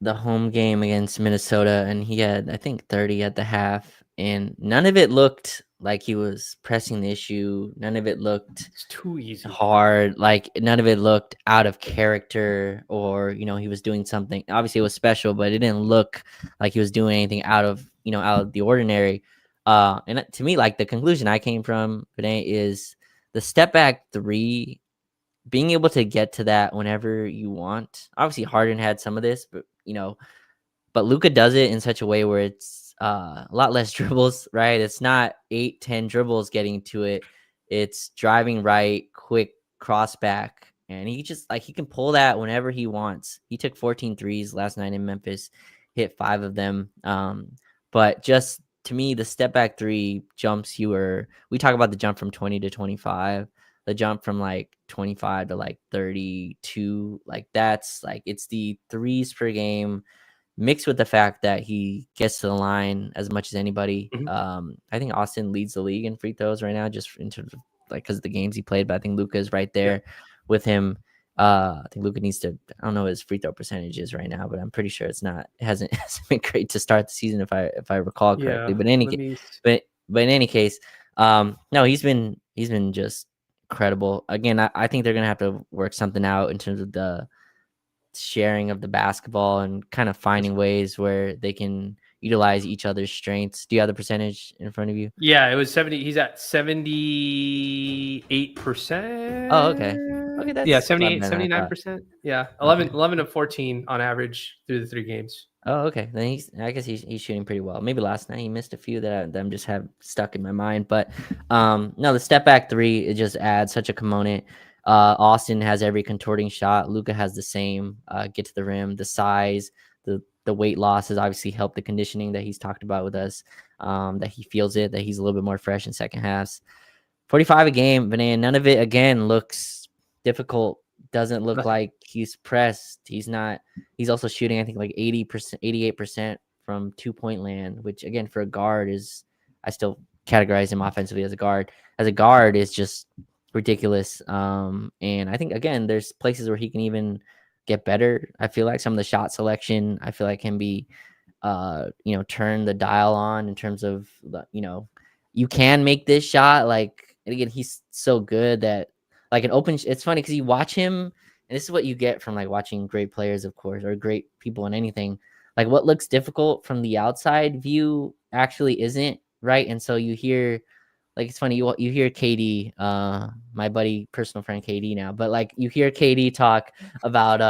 the home game against Minnesota, and he had, I think, 30 at the half, and none of it looked like he was pressing the issue. None of it looked too easy, hard. Like none of it looked out of character, or he was doing something. Obviously, it was special, but it didn't look like he was doing anything out of the ordinary. And to me, like the conclusion I came from today is the step back three. Being able to get to that whenever you want. Obviously, Harden had some of this, but Luka does it in such a way where it's a lot less dribbles, right? It's not 8-10 dribbles getting to it. It's driving right, quick cross back. And he just he can pull that whenever he wants. He took 14 threes last night in Memphis, hit 5 of them. But just to me, the step back three jumps we talk about the jump from 20 to 25. The jump from like 25 to like 32, like that's like it's the threes per game mixed with the fact that he gets to the line as much as anybody. Mm-hmm. I think Austin leads the league in free throws right now, just in terms of like because of the games he played. But I think Luka is right there with him. I think Luka needs to. I don't know what his free throw percentage is right now, but I'm pretty sure it's not. It hasn't been great to start the season if I recall correctly. But in any case, no, he's been just incredible. Again, I think they're gonna have to work something out in terms of the sharing of the basketball and kind of finding ways where they can utilize each other's strengths. Do you have the percentage in front of you? Yeah, it was 70. He's at 78%. Oh, okay. Okay, that's 78, 79%. Yeah, 11 of 14 on average through the 3 games. Oh, okay. Then I guess he's shooting pretty well. Maybe last night he missed a few that I'm just have stuck in my mind. But no, the step back three, it just adds such a component. Austin has every contorting shot. Luka has the same. Get to the rim, the size, the weight loss has obviously helped the conditioning that he's talked about with us. That he feels it, that he's a little bit more fresh in second halves. 45 a game, Vinay, and none of it again looks difficult. Doesn't look like he's pressed. He's not. He's also shooting, I think, like 80%, 88% from 2-point land, which again for a guard is. I still categorize him offensively as a guard. As a guard is just ridiculous. And I think again, there's places where he can even get better. I feel like some of the shot selection, I feel like can be, turn the dial on in terms of you can make this shot. Like, and again, he's so good that. Like an open, it's funny because you watch him, and this is what you get from like watching great players, of course, or great people in anything. Like what looks difficult from the outside view actually isn't, right? And so you hear like it's funny you hear KD, my buddy, personal friend KD now, but like you hear KD talk about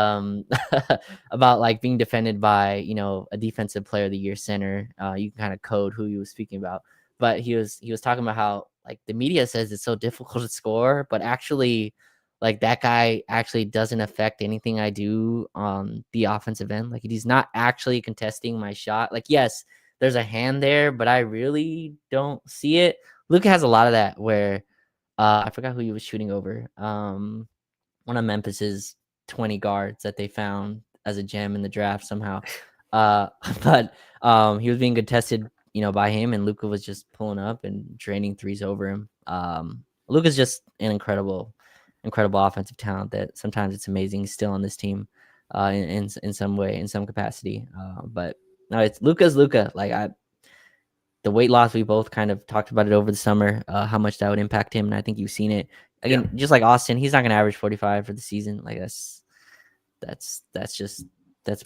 about like being defended by a defensive player of the year center. You can kind of code who he was speaking about, but he was talking about how like the media says it's so difficult to score, but actually like that guy actually doesn't affect anything I do on the offensive end. Like he's not actually contesting my shot. Like yes, there's a hand there, but I really don't see it. Luka has a lot of that where I forgot who he was shooting over. One of Memphis's 20 guards that they found as a gem in the draft somehow. Uh, but he was being contested, by him, and Luka was just pulling up and draining threes over him. Luka's just an incredible offensive talent that sometimes it's amazing he's still on this team in some way, in some capacity. But no, it's Luka's Luka. Like the weight loss, we both kind of talked about it over the summer, how much that would impact him. And I think you've seen it again, just like Austin, he's not going to average 45 for the season. Like that's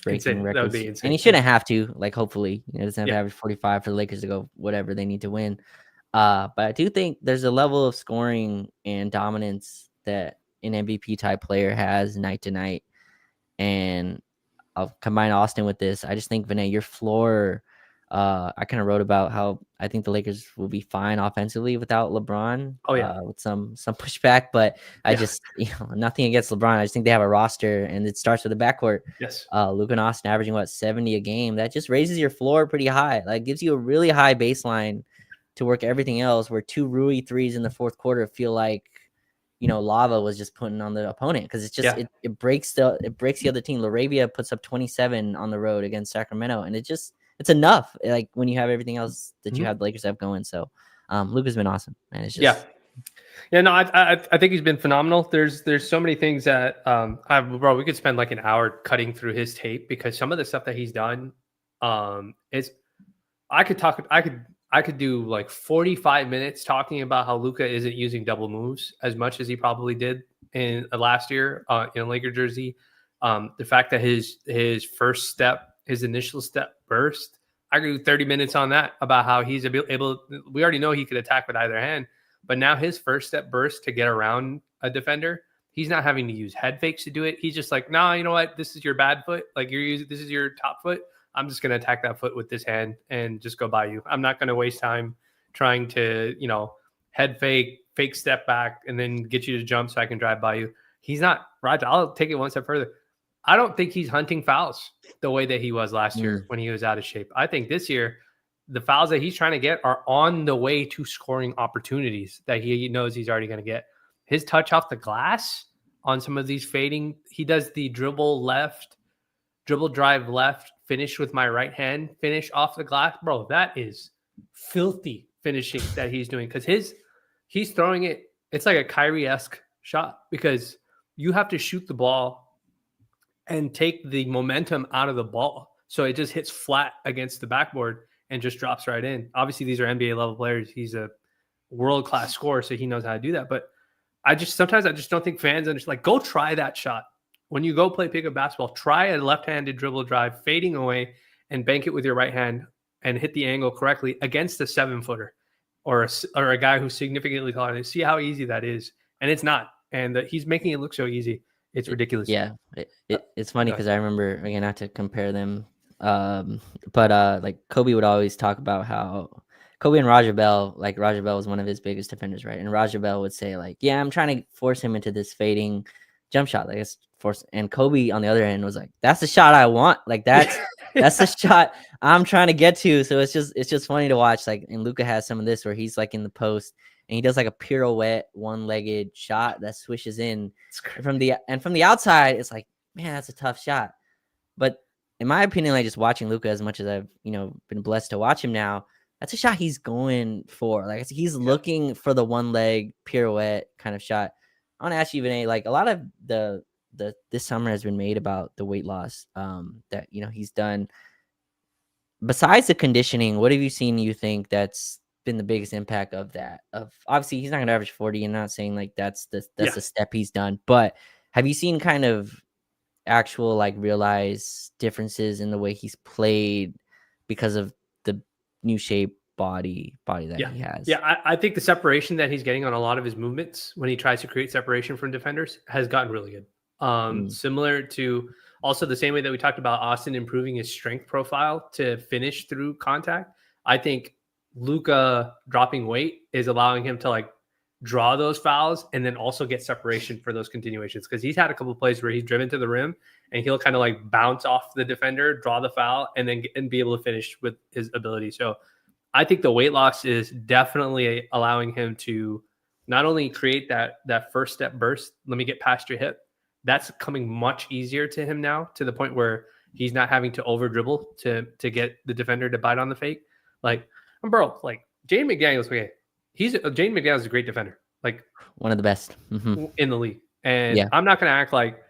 breaking Insane. That would records. be insane. And he shouldn't have to, like, hopefully, he doesn't have to Yeah. average 45 for the Lakers to go whatever they need to win. But I do think there's a level of scoring and dominance that an MVP type player has night to night. And I'll combine Austin with this. I just think, Vinay, your floor. I kind of wrote about how I think the Lakers will be fine offensively without LeBron. Oh, yeah. With some pushback, but I Yeah. just nothing against LeBron. I just think they have a roster, and it starts with the backcourt. Yes. Luka and Austin averaging 70 a game. That just raises your floor pretty high. Like gives you a really high baseline to work everything else. Where 2 Rui threes in the fourth quarter feel like lava was just putting on the opponent, because it's just it breaks the other team. Laravia puts up 27 on the road against Sacramento, and it's enough. Like when you have everything else that you have the Lakers have going. So Luka's been awesome, and it's just no, I think he's been phenomenal. There's so many things that bro, we could spend like an hour cutting through his tape, because some of the stuff that he's done is I could do like 45 minutes talking about how Luka isn't using double moves as much as he probably did in last year in a Laker jersey. The fact that his first step, his initial step burst, I could do 30 minutes on that, about how he's able. We already know he could attack with either hand, but now his first step burst to get around a defender, he's not having to use head fakes to do it. He's just like, nah, you know what? This is your bad foot. Like this is your top foot. I'm just going to attack that foot with this hand and just go by you. I'm not going to waste time trying to, head fake step back, and then get you to jump so I can drive by you. He's not, Roger. I'll take it one step further. I don't think he's hunting fouls the way that he was last year when he was out of shape. I think this year, the fouls that he's trying to get are on the way to scoring opportunities that he knows he's already going to get. His touch off the glass on some of these fading, he does the dribble drive left, finish with my right hand, finish off the glass. Bro, that is filthy finishing that he's doing, because he's throwing it. It's like a Kyrie-esque shot, because you have to shoot the ball and take the momentum out of the ball, so it just hits flat against the backboard and just drops right in. Obviously, these are NBA level players. He's a world-class scorer, so he knows how to do that. But sometimes I just don't think fans understand. Like, go try that shot. When you go play pickup basketball, try a left-handed dribble drive, fading away, and bank it with your right hand and hit the angle correctly against a 7-footer or a guy who's significantly taller. And see how easy that is. And it's not. And he's making it look so easy. It's ridiculous. Yeah, it's funny because I remember, again, not to compare them, but like Kobe would always talk about how Kobe and Roger Bell, like Roger Bell was one of his biggest defenders, right? And Roger Bell would say like, yeah, I'm trying to force him into this fading jump shot, like it's force. And Kobe on the other end was like, that's the shot I want. Like that's the shot I'm trying to get to. So it's just funny to watch. Like, and Luka has some of this where he's like in the post and he does like a pirouette one-legged shot that swishes in from the outside. It's like, man, that's a tough shot. But in my opinion, like just watching Luka as much as I've, been blessed to watch him now, that's a shot he's going for. Like he's looking for the one leg pirouette kind of shot. I want to ask you, Vinay, like a lot of this summer has been made about the weight loss that he's done. Besides the conditioning, what have you seen you think that's been the biggest impact of that? Of obviously he's not gonna average 40, and not saying like that's the step he's done, but have you seen kind of actual like realized differences in the way he's played because of the new shape body that Yeah. he has. Yeah. I think the separation that he's getting on a lot of his movements when he tries to create separation from defenders has gotten really good. Mm, Similar to also the same way that we talked about Austin improving his strength profile to finish through contact. I think Luka dropping weight is allowing him to like draw those fouls and then also get separation for those continuations because he's had a couple of plays where he's driven to the rim and he'll kind of like bounce off the defender, draw the foul, and then and be able to finish with his ability. So I think the weight loss is definitely allowing him to not only create that first step burst, let me get past your hip. That's coming much easier to him now to the point where he's not having to over dribble to get the defender to bite on the fake. Like, bro, like Jaden McDaniels, okay, Jaden McDaniels is a great defender, like one of the best. in the league. And Yeah. I'm not gonna act like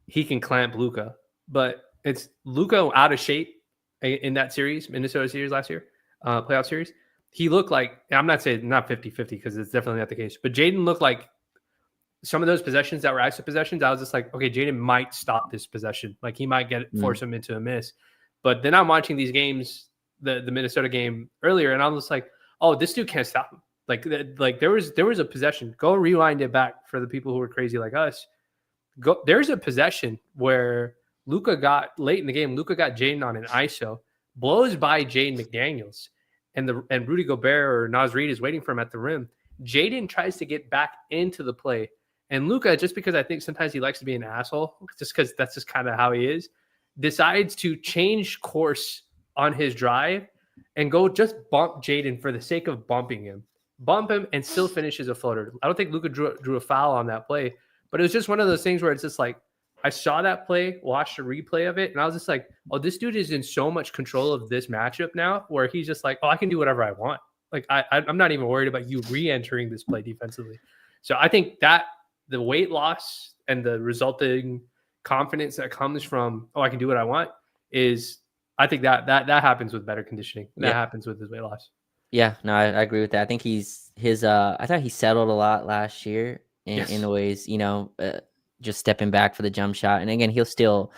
he can clamp Luka, but it's Luka out of shape in that series, Minnesota series last year, playoff series. He looked like, I'm not saying not 50-50 because it's definitely not the case, but Jaden looked like some of those possessions that were ISO possessions. I was just like, okay, Jaden might stop this possession. Like he might Mm, force him into a miss. But then I'm watching these games, the Minnesota game earlier, and I was just like, oh, this dude can't stop him. Like there was a possession. Go rewind it back for the people who are crazy like us. There's a possession where Luka got late in the game. Luka got Jaden on an ISO, blows by Jaden McDaniels, and Rudy Gobert or Naz Reid is waiting for him at the rim. Jaden tries to get back into the play, and Luka, just because I think sometimes he likes to be an asshole, just because that's just kind of how he is, decides to change course on his drive and go just bump Jaden for the sake of bumping him, bump him, and still finishes a floater. I don't think Luka drew a foul on that play. But it was just one of those things where it's just like I saw that play, watched a replay of it, and I was just like, "Oh, this dude is in so much control of this matchup now, where he's just like, oh, I can do whatever I want. Like I'm not even worried about you re-entering this play defensively." So I think that the weight loss and the resulting confidence that comes from, oh, I can do what I want, is I think that happens with better conditioning. That yeah. happens with his weight loss. Yeah, no, I agree with that. I think I thought he settled a lot last year in Yes. the ways, just stepping back for the jump shot. And again, he'll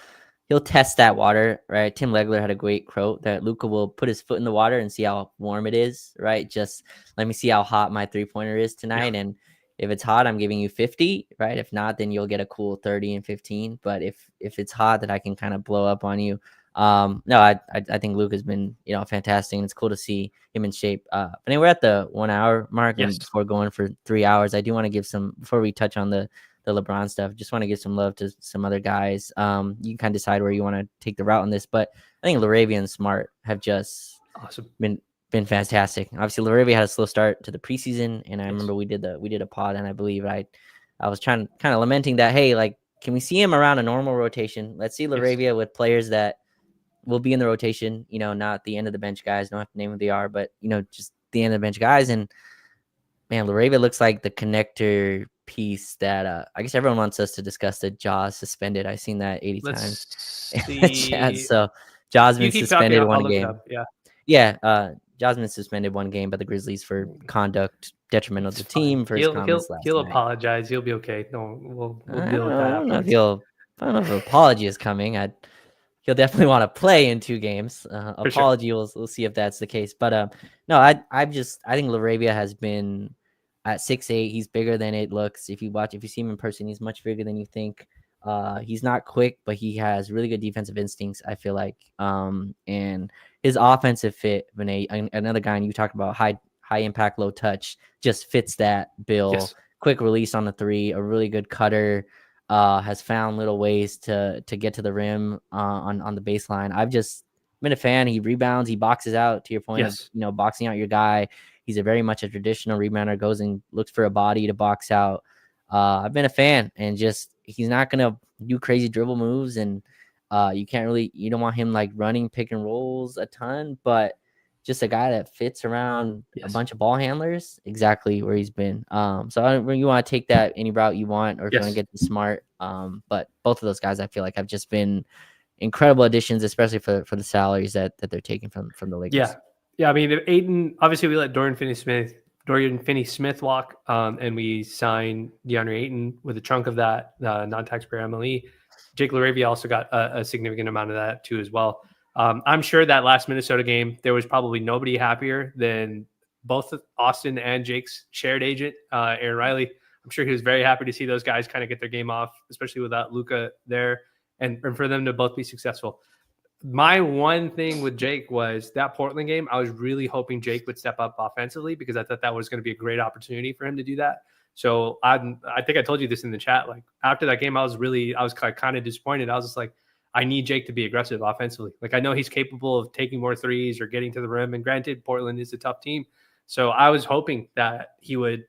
test that water, right? Tim Legler had a great quote that Luka will put his foot in the water and see how warm it is, right? Just let me see how hot my 3-pointer is Yeah. tonight. And if it's hot, I'm giving you 50, right? If not, then you'll get a cool 30 and 15. But if it's hot, then I can kind of blow up on you. No, I think Luka's been, fantastic, and it's cool to see him in shape. But anyway, we're at the 1 hour mark, Yes. and before going for 3 hours, I do want to give some, before we touch on the LeBron stuff, just want to give some love to some other guys. You can kind of decide where you want to take the route on this, but I think Laravia and Smart have just Awesome. been fantastic. Obviously, Laravia had a slow start to the preseason, and I Yes. remember we did a pod, and I believe I was kind of lamenting that, hey, like, can we see him around a normal rotation? Let's see Laravia with players that will be in the rotation, not the end of the bench guys. Don't have to name who they are, but just the end of the bench guys. And man, Laravia looks like the connector piece that I guess everyone wants us to discuss. The Jaws suspended. I've seen that 80 times Let's in the chat. see. So Jaws You been keep talking. suspended I'll one look it game. up. Yeah. Yeah, Jaws been suspended one game by the Grizzlies for conduct detrimental to It's the team fine. for his comments last He'll night. apologize. He'll be okay. No, we'll deal with that I don't know if afterwards. I don't know if an apology is coming. He'll definitely want to play in 2 games. For sure. Apology, we'll see if that's the case. But no, I think Laravia has been at 6'8". He's bigger than it looks. If you see him in person, he's much bigger than you think. He's not quick, but he has really good defensive instincts, I feel like. And his offensive fit, Vinay, another guy, and you talked about high impact, low touch, just fits that bill. Yes. Quick release on the 3, a really good cutter. Has found little ways to get to the rim on the baseline. I've just been a fan. He rebounds, he boxes out, to your point Yes. of boxing out your guy. He's a very much a traditional rebounder, goes and looks for a body to box out. I've been a fan, and just he's not gonna do crazy dribble moves, and you don't want him like running pick and rolls a ton, but just a guy that fits around a Yes. bunch of ball handlers, exactly where he's been. So I don't, you want to take that any route you want, or if you want to Yes. get Smart. But both of those guys, I feel like, have just been incredible additions, especially for the salaries that they're taking from the Lakers. Yeah. Yeah. I mean, if Aiden, obviously, we let Dorian Finney-Smith walk, and we signed DeAndre Ayton with a chunk of that non-taxpayer MLE. Jake Laravia also got a significant amount of that too as well. I'm sure that last Minnesota game, there was probably nobody happier than both Austin and Jake's shared agent, Aaron Riley. I'm sure he was very happy to see those guys kind of get their game off, especially without Luka there, and for them to both be successful. My one thing with Jake was that Portland game. I was really hoping Jake would step up offensively because I thought that was going to be a great opportunity for him to do that. So I think I told you this in the chat. Like after that game, I was kind of disappointed. I was just like, I need Jake to be aggressive offensively. Like I know he's capable of taking more threes or getting to the rim. And granted, Portland is a tough team. So I was hoping that he would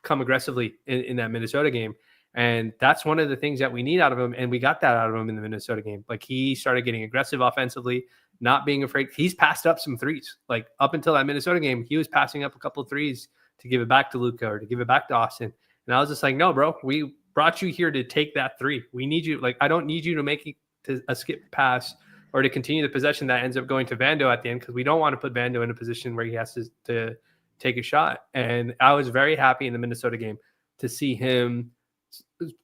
come aggressively in that Minnesota game. And that's one of the things that we need out of him. And we got that out of him in the Minnesota game. Like he started getting aggressive offensively, not being afraid. He's passed up some threes. Like up until that Minnesota game, he was passing up a couple of threes to give it back to Luka or to give it back to Austin. And I was just like, no, bro, we brought you here to take that three. We need you. Like, I don't need you to make a skip pass or to continue the possession that ends up going to Vando at the end, because we don't want to put Vando in a position where he has to take a shot. And I was very happy in the Minnesota game to see him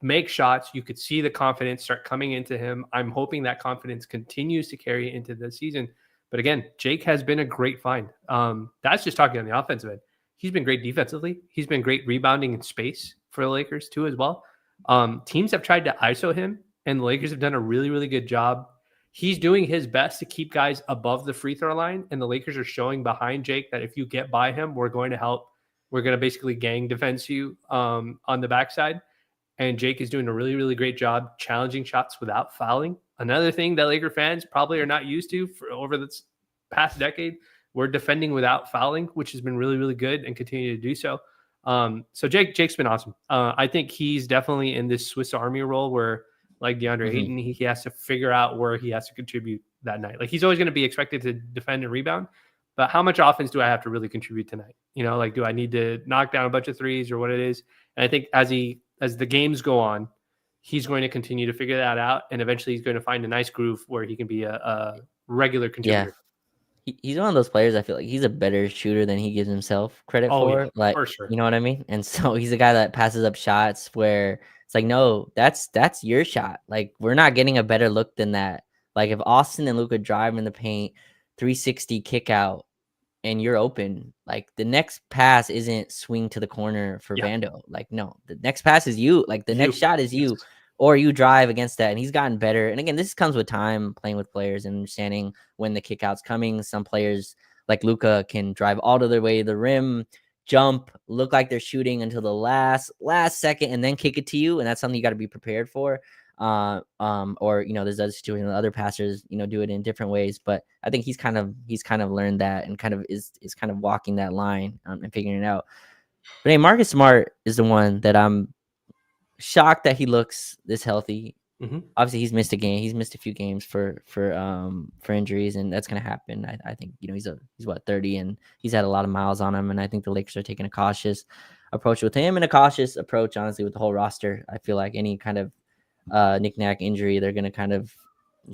make shots. You could see the confidence start coming into him. I'm hoping that confidence continues to carry into the season. But again, Jake has been a great find. That's just talking on the offensive end. He's been great defensively. He's been great rebounding in space for the Lakers too as well. Teams have tried to ISO him, and the Lakers have done a really, really good job. He's doing his best to keep guys above the free throw line, and the Lakers are showing behind Jake that if you get by him, we're going to help. We're going to basically gang defense you on the backside. And Jake is doing a really, really great job challenging shots without fouling. Another thing that Laker fans probably are not used to for over this past decade, we're defending without fouling, which has been really, really good and continue to do so. So Jake's been awesome. I think he's definitely in this Swiss Army role where, like DeAndre Ayton, he has to figure out where he has to contribute that night. Like he's always going to be expected to defend and rebound, but how much offense do I have to really contribute tonight? You know, like do I need to knock down a bunch of threes or what it is? And I think as the games go on, he's going to continue to figure that out, and eventually he's going to find a nice groove where he can be a regular contributor. Yeah. He's one of those players I feel like he's a better shooter than he gives himself credit for. Yeah, like, for sure. You know what I mean? And so he's a guy that passes up shots where it's like, no, that's your shot. Like, we're not getting a better look than that. Like, if Austin and Luka drive in the paint, 360 kick out, and you're open, like the next pass isn't swing to the corner for Vando. Like, no, the next pass is you. Like the next shot is you, or you drive against that. And he's gotten better. And again, this comes with time, playing with players and understanding when the kick out's coming. Some players like Luka can drive all the way to the rim, jump, look like they're shooting until the last second, and then kick it to you. And that's something you got to be prepared for. Or there's other situations, other passers do it in different ways, but I think he's kind of learned that and kind of is kind of walking that line and figuring it out. But hey, Marcus Smart is the one that I'm shocked that he looks this healthy. Obviously he's missed a few games for injuries, and that's gonna happen. I think he's 30 and he's had a lot of miles on him, and I think the Lakers are taking a cautious approach with him and a cautious approach honestly with the whole roster. I feel like any kind of knick-knack injury, they're going to kind of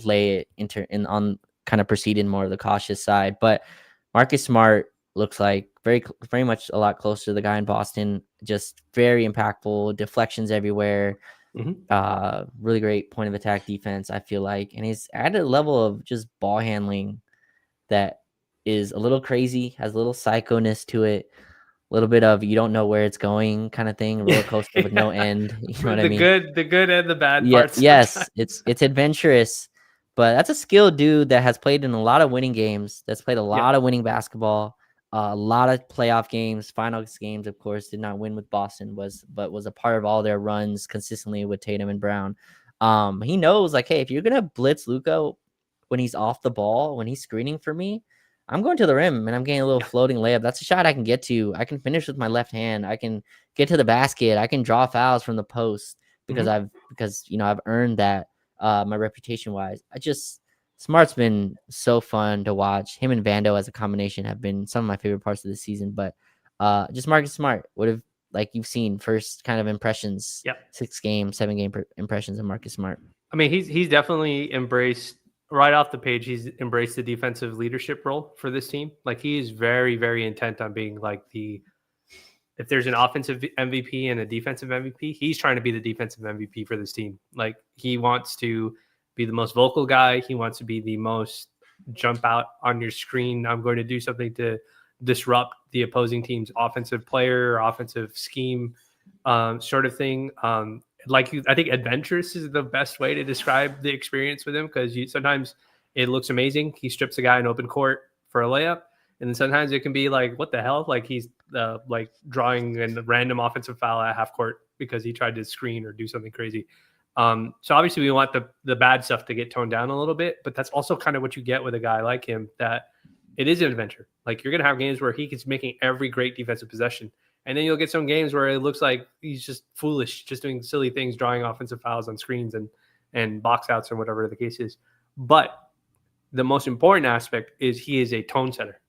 lay it on kind of proceeding more of the cautious side. But Marcus Smart looks like very much a lot closer to the guy in Boston, just very impactful, deflections everywhere, really great point of attack defense, I feel like. And he's added a level of just ball handling that is a little crazy, has a little psychoness to it. A little bit of you don't know where it's going kind of thing, roller coaster with no end. You know what I mean? The good and the bad parts. Yes, it's adventurous, but that's a skilled dude that has played in a lot of winning games. That's played a lot of winning basketball, a lot of playoff games, finals games. Of course, did not win with Boston, but was a part of all their runs consistently with Tatum and Brown. He knows like, hey, if you're gonna blitz Luka when he's off the ball, when he's screening for me, I'm going to the rim and I'm getting a little floating layup. That's a shot I can get to. I can finish with my left hand. I can get to the basket. I can draw fouls from the post because I've earned that my reputation wise. Smart's been so fun to watch. Him and Vando as a combination have been some of my favorite parts of the season. But just Marcus Smart would have, like you've seen, first kind of impressions, 7 game impressions of Marcus Smart. I mean, he's definitely embraced. Right off the page, he's embraced the defensive leadership role for this team. Like he is very, very intent on being like if there's an offensive MVP and a defensive MVP, he's trying to be the defensive MVP for this team. Like he wants to be the most vocal guy. He wants to be the most jump out on your screen. I'm going to do something to disrupt the opposing team's offensive player or offensive scheme, sort of thing. I think adventurous is the best way to describe the experience with him, because sometimes it looks amazing. He strips a guy in open court for a layup, and then sometimes it can be like, what the hell? Like he's like drawing a random offensive foul at half court because he tried to screen or do something crazy. So obviously we want the bad stuff to get toned down a little bit, but that's also kind of what you get with a guy like him, that it is an adventure. Like you're going to have games where he is making every great defensive possession. And then you'll get some games where it looks like he's just foolish, just doing silly things, drawing offensive fouls on screens and box outs and whatever the case is. But the most important aspect is he is a tone setter.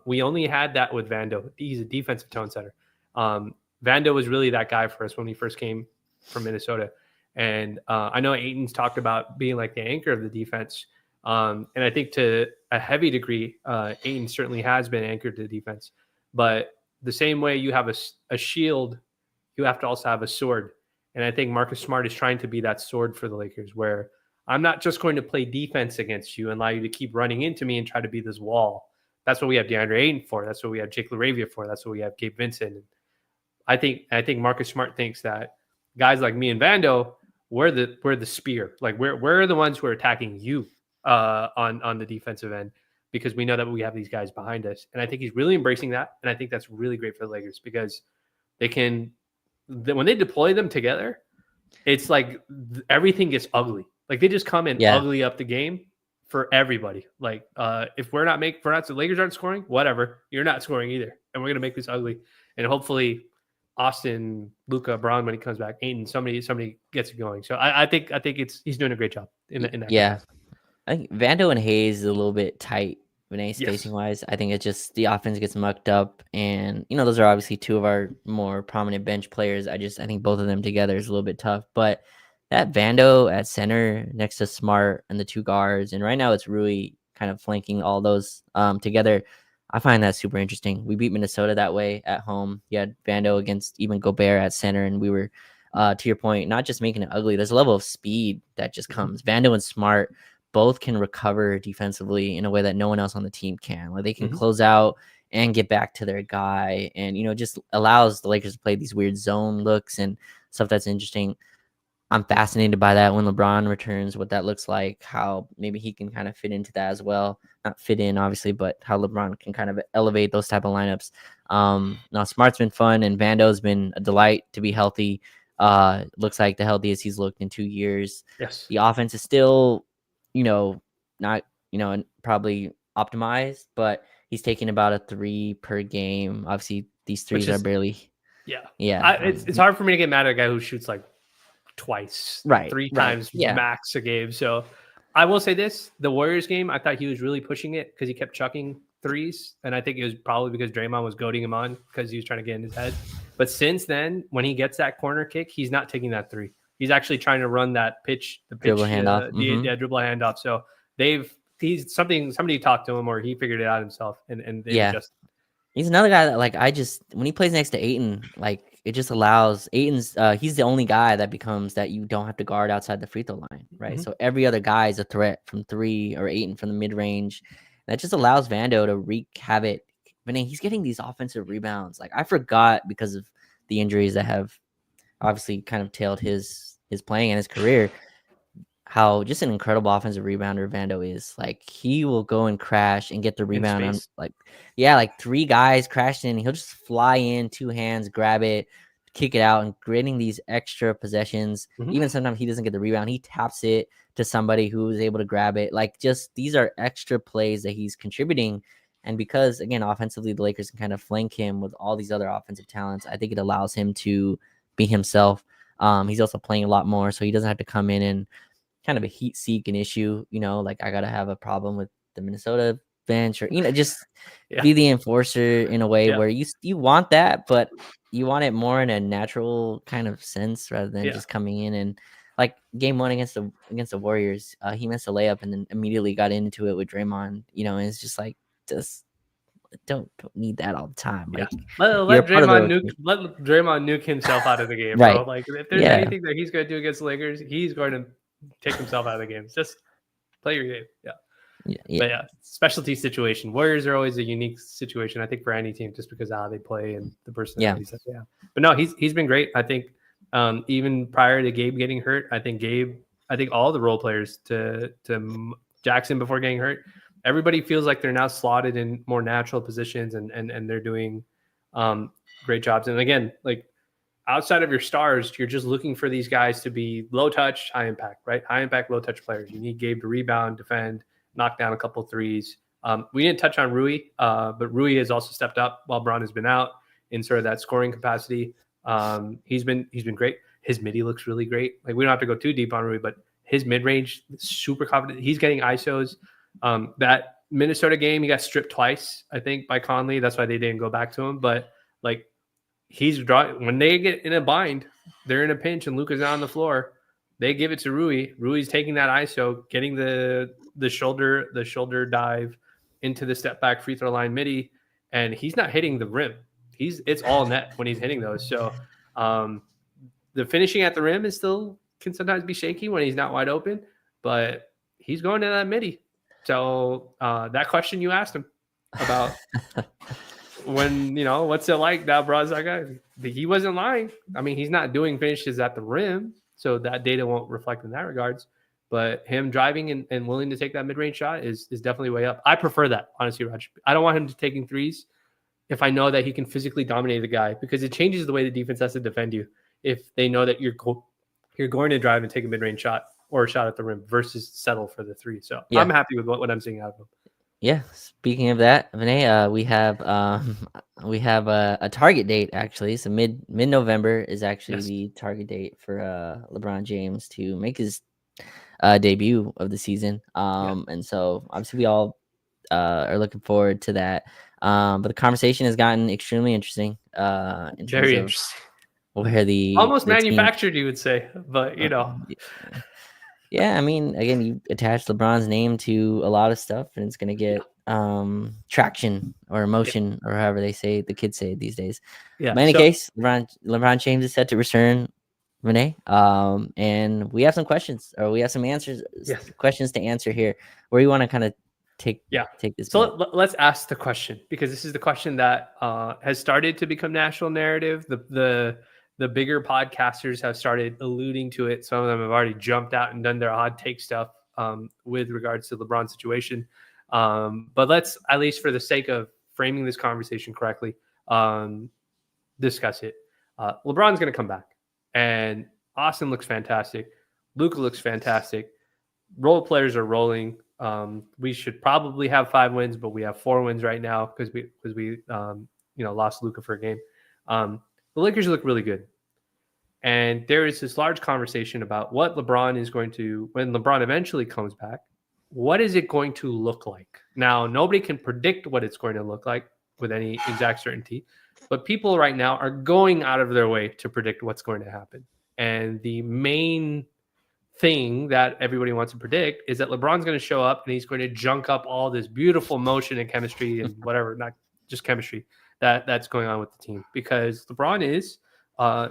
We only had that with Vando. He's a defensive tone setter. Vando was really that guy for us when we first came from Minnesota. And I know Ayton's talked about being like the anchor of the defense. And I think to a heavy degree, Ayton certainly has been anchored to the defense. But the same way you have a shield, you have to also have a sword. And I think Marcus Smart is trying to be that sword for the Lakers, where I'm not just going to play defense against you and allow you to keep running into me and try to be this wall. That's what we have DeAndre Ayton for. That's what we have Jake LaRavia for. That's what we have Gabe Vincent. And I think Marcus Smart thinks that guys like me and Vando, we're the spear. Like we're the ones who are attacking you on the defensive end, because we know that we have these guys behind us. And I think he's really embracing that. And I think that's really great for the Lakers, because when they deploy them together, it's like everything gets ugly. Like they just come and ugly up the game for everybody. Like if the Lakers aren't scoring, whatever, you're not scoring either. And we're going to make this ugly. And hopefully Austin, Luka, Braun, when he comes back, Ayton, somebody gets it going. So I think he's doing a great job in that. Yeah. I think Vando and Hayes is a little bit tight, vinay, spacing wise. I think it's just the offense gets mucked up, and those are obviously two of our more prominent bench players. I think both of them together is a little bit tough. But that Vando at center next to Smart and the two guards, and right now it's really kind of flanking all those together. I find that super interesting. We beat Minnesota that way at home. You had Vando against even Gobert at center, and we were, to your point, not just making it ugly. There's a level of speed that just comes. Vando and Smart both can recover defensively in a way that no one else on the team can. Like they can close out and get back to their guy, and just allows the Lakers to play these weird zone looks and stuff that's interesting. I'm fascinated by that when LeBron returns, what that looks like, how maybe he can kind of fit into that as well. Not fit in, obviously, but how LeBron can kind of elevate those type of lineups. Now, Smart's been fun, and Vando's been a delight to be healthy. Looks like the healthiest he's looked in 2 years. Yes. The offense is still, not, probably optimized, but he's taking about a 3 per game. Obviously, these threes are barely. Yeah. Yeah. It's hard for me to get mad at a guy who shoots like twice, three times max a game. So I will say this, the Warriors game, I thought he was really pushing it because he kept chucking threes. And I think it was probably because Draymond was goading him on because he was trying to get in his head. But since then, when he gets that corner kick, he's not taking that three. He's actually trying to run that dribble handoff. Dribble handoff. So somebody talked to him, or he figured it out himself. And they just. He's another guy that when he plays next to Ayton, it just allows Ayton's, he's the only guy that becomes that you don't have to guard outside the free throw line, right? So every other guy is a threat from 3, or Ayton from the mid range. That just allows Vando to wreak havoc. But he's getting these offensive rebounds. I forgot, because of the injuries that have obviously kind of tailed his playing and his career, how just an incredible offensive rebounder Vando is. He will go and crash and get the rebound on 3 guys crashed in. He'll just fly in, 2 hands, grab it, kick it out, and creating these extra possessions. Even sometimes he doesn't get the rebound, he taps it to somebody who is able to grab it. These are extra plays that he's contributing. And because, again, offensively, the Lakers can kind of flank him with all these other offensive talents, I think it allows him to be himself. He's also playing a lot more, so he doesn't have to come in and kind of a heat seek an issue, I gotta have a problem with the Minnesota bench, or just be the enforcer in a way where you want that, but you want it more in a natural kind of sense rather than just coming in and game 1 against the Warriors, he missed a layup and then immediately got into it with Draymond, and it's just don't need that all the time. Let Draymond nuke himself out of the game, bro. If there's anything that he's going to do against the Lakers, he's going to take himself out of the game. Just play your game. Yeah. But yeah, specialty situation. Warriors are always a unique situation, I think, for any team, just because of how they play and the personalities that they have. But no, he's been great. I think even prior to Gabe getting hurt, I think all the role players to Jackson before getting hurt, everybody feels like they're now slotted in more natural positions and they're doing great jobs. And again, like outside of your stars, you're just looking for these guys to be low touch, high impact, right? High impact, low touch players. You need Gabe to rebound, defend, knock down a couple threes. We didn't touch on Rui, but Rui has also stepped up while Braun has been out in sort of that scoring capacity. He's been great. His midi looks really great. Like we don't have to go too deep on Rui, but his mid range super confident. He's getting ISOs. That Minnesota game, he got stripped twice, I think, by Conley. That's why they didn't go back to him. But like he's drawing when they get in a bind, they're in a pinch, and Luka's not on the floor. They give it to Rui. Rui's taking that ISO, getting the shoulder dive into the step back free throw line midi, and he's not hitting the rim. It's all net when he's hitting those. So the finishing at the rim can sometimes be shaky when he's not wide open, but he's going to that midi. So that question you asked him about when, what's it like now, bro? That guy, he wasn't lying. I mean, he's not doing finishes at the rim, so that data won't reflect in that regards. But him driving and willing to take that mid-range shot is definitely way up. I prefer that, honestly, Raj. I don't want him to taking threes if I know that he can physically dominate the guy, because it changes the way the defense has to defend you if they know that you're going to drive and take a mid-range shot or a shot at the rim versus settle for the three. So I'm happy with what I'm seeing out of him. Yeah. Speaking of that, Vinay, we have a target date actually. So mid-November is actually the target date for LeBron James to make his debut of the season. And so obviously we all are looking forward to that. But the conversation has gotten extremely interesting. In terms Very of interesting. Where almost the manufactured, you would say, but Yeah, I mean, again, you attach LeBron's name to a lot of stuff, and it's gonna get traction or emotion or however the kids say it these days. Yeah. In any case, LeBron James is set to return, Renee. And we have some questions, or we have some answers, questions to answer here. Where you want to kind of take this. So let's ask the question, because this is the question that has started to become national narrative. The bigger podcasters have started alluding to it. Some of them have already jumped out and done their hot take stuff with regards to LeBron's situation. But let's, at least for the sake of framing this conversation correctly, discuss it. LeBron's going to come back, and Austin looks fantastic. Luka looks fantastic. Role players are rolling. We should probably have 5 wins, but we have 4 wins right now because we lost Luka for a game. The Lakers look really good. And there is this large conversation about what LeBron is going to, when LeBron eventually comes back, what is it going to look like? Now, nobody can predict what it's going to look like with any exact certainty, but people right now are going out of their way to predict what's going to happen. And the main thing that everybody wants to predict is that LeBron's going to show up and he's going to junk up all this beautiful motion and chemistry and whatever, not just chemistry, that's going on with the team, because LeBron is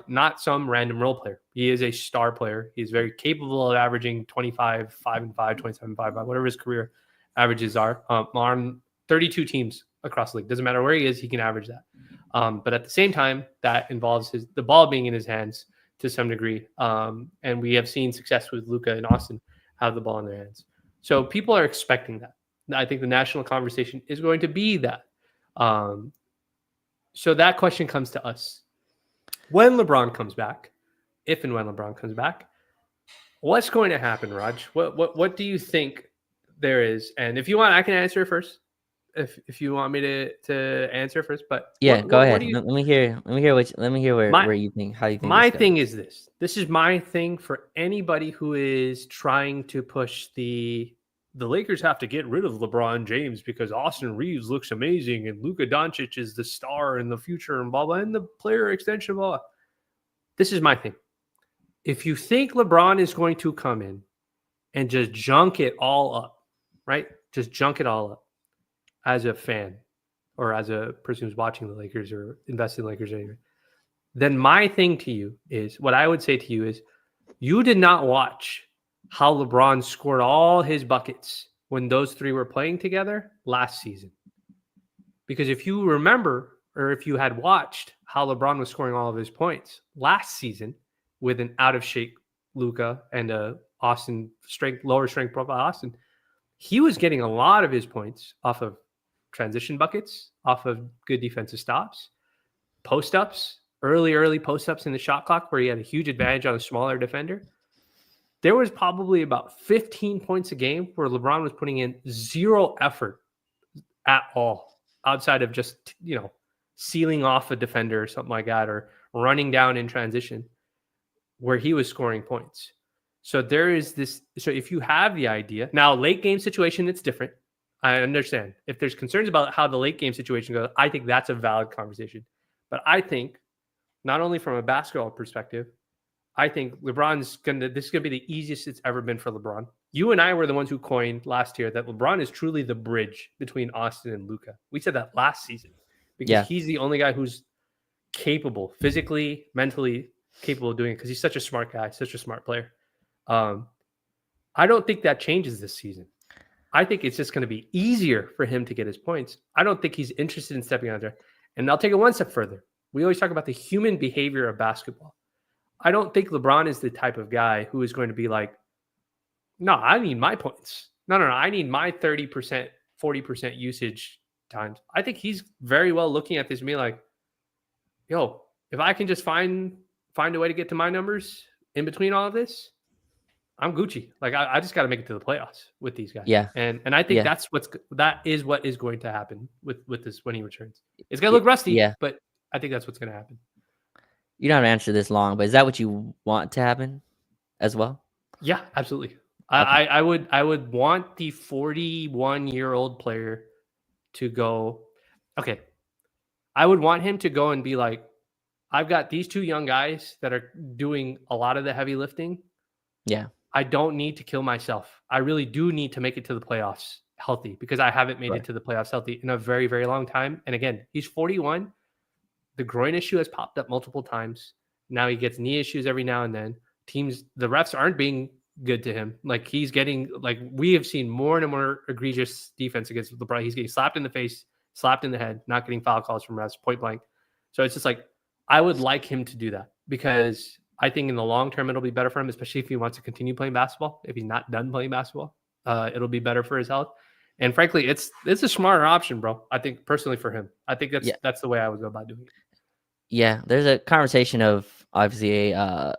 not some random role player. He is a star player. He's very capable of averaging 25, 5 and 5, 27, 5, 5, whatever his career averages are on 32 teams across the league. Doesn't matter where he is, he can average that. But at the same time, that involves the ball being in his hands to some degree. And we have seen success with Luka and Austin have the ball in their hands. So people are expecting that. I think the national conversation is going to be that. So that question comes to us. When LeBron comes back, if and when LeBron comes back, what's going to happen, Raj? What do you think there is? And if you want, I can answer first. If you want me to answer first, but go ahead. Let me hear where you think, how you think. My thing is this. This is my thing for anybody who is trying to push the Lakers have to get rid of LeBron James because Austin Reaves looks amazing and Luka Doncic is the star in the future and blah, blah, and the player extension, blah, blah. This is my thing. If you think LeBron is going to come in and just junk it all up, right? Just junk it all up as a fan or as a person who's watching the Lakers or investing in the Lakers anyway, then my thing to you is, what I would say to you is, you did not watch how LeBron scored all his buckets when those three were playing together last season. Because if you remember, or if you had watched how LeBron was scoring all of his points last season with an out of shape Luka and a lower strength profile Austin, he was getting a lot of his points off of transition buckets, off of good defensive stops, post ups, early post ups in the shot clock where he had a huge advantage on a smaller defender. There was probably about 15 points a game where LeBron was putting in zero effort at all outside of just, sealing off a defender or something like that, or running down in transition where he was scoring points. So there is this. So if you have the idea now, late game situation, it's different. I understand if there's concerns about how the late game situation goes. I think that's a valid conversation. But I think not only from a basketball perspective, I think this is gonna be the easiest it's ever been for LeBron. You and I were the ones who coined last year that LeBron is truly the bridge between Austin and Luka. We said that last season because he's the only guy who's capable, physically, mentally capable of doing it because he's such a smart guy, such a smart player. I don't think that changes this season. I think it's just going to be easier for him to get his points. I don't think he's interested in stepping out there. And I'll take it one step further. We always talk about the human behavior of basketball. I don't think LeBron is the type of guy who is going to be like, no, I need my points. No, I need my 30%, 40% usage times. I think he's very well looking at this and being like, yo, if I can just find a way to get to my numbers in between all of this, I'm Gucci. Like I just got to make it to the playoffs with these guys. Yeah. And I think that is what is going to happen with this when he returns. It's gonna look rusty, but I think that's what's gonna happen. You don't have to answer this long, but is that what you want to happen as well? Yeah, absolutely. Okay. I would want the 41-year-old player to go. Okay. I would want him to go and be like, I've got these two young guys that are doing a lot of the heavy lifting. Yeah. I don't need to kill myself. I really do need to make it to the playoffs healthy because I haven't made it to the playoffs healthy in a very, very long time. And again, he's 41. The groin issue has popped up multiple times. Now he gets knee issues every now and then. The refs aren't being good to him. Like he's getting, we have seen more and more egregious defense against LeBron. He's getting slapped in the face, slapped in the head, not getting foul calls from refs, point blank. So it's just like, I would like him to do that because I think in the long term, it'll be better for him, especially if he wants to continue playing basketball. If he's not done playing basketball, it'll be better for his health. And frankly, it's a smarter option, bro. I think personally for him, I think that's the way I would go about doing it. Yeah, there's a conversation of obviously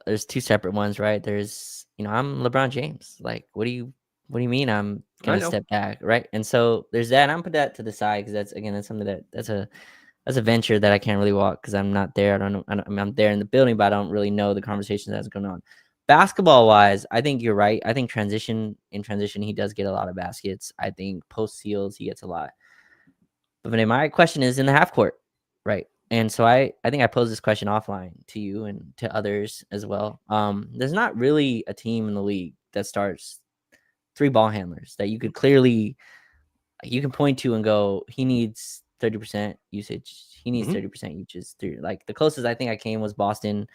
there's two separate ones, right? There's I'm LeBron James. Like, what do you mean I'm gonna step back, right? And so there's that. And I'm put that to the side because that's something that's a venture that I can't really walk because I'm not there. I don't know. I'm there in the building, but I don't really know the conversation that's going on. Basketball wise, I think you're right. I think transition, he does get a lot of baskets. I think post seals, he gets a lot. But my question is in the half court, right? And so I think I posed this question offline to you and to others as well. There's not really a team in the league that starts 3 ball handlers that you could clearly, you can point to and go, he needs 30% usage. He needs 30% usage. Like the closest I think I came was Boston,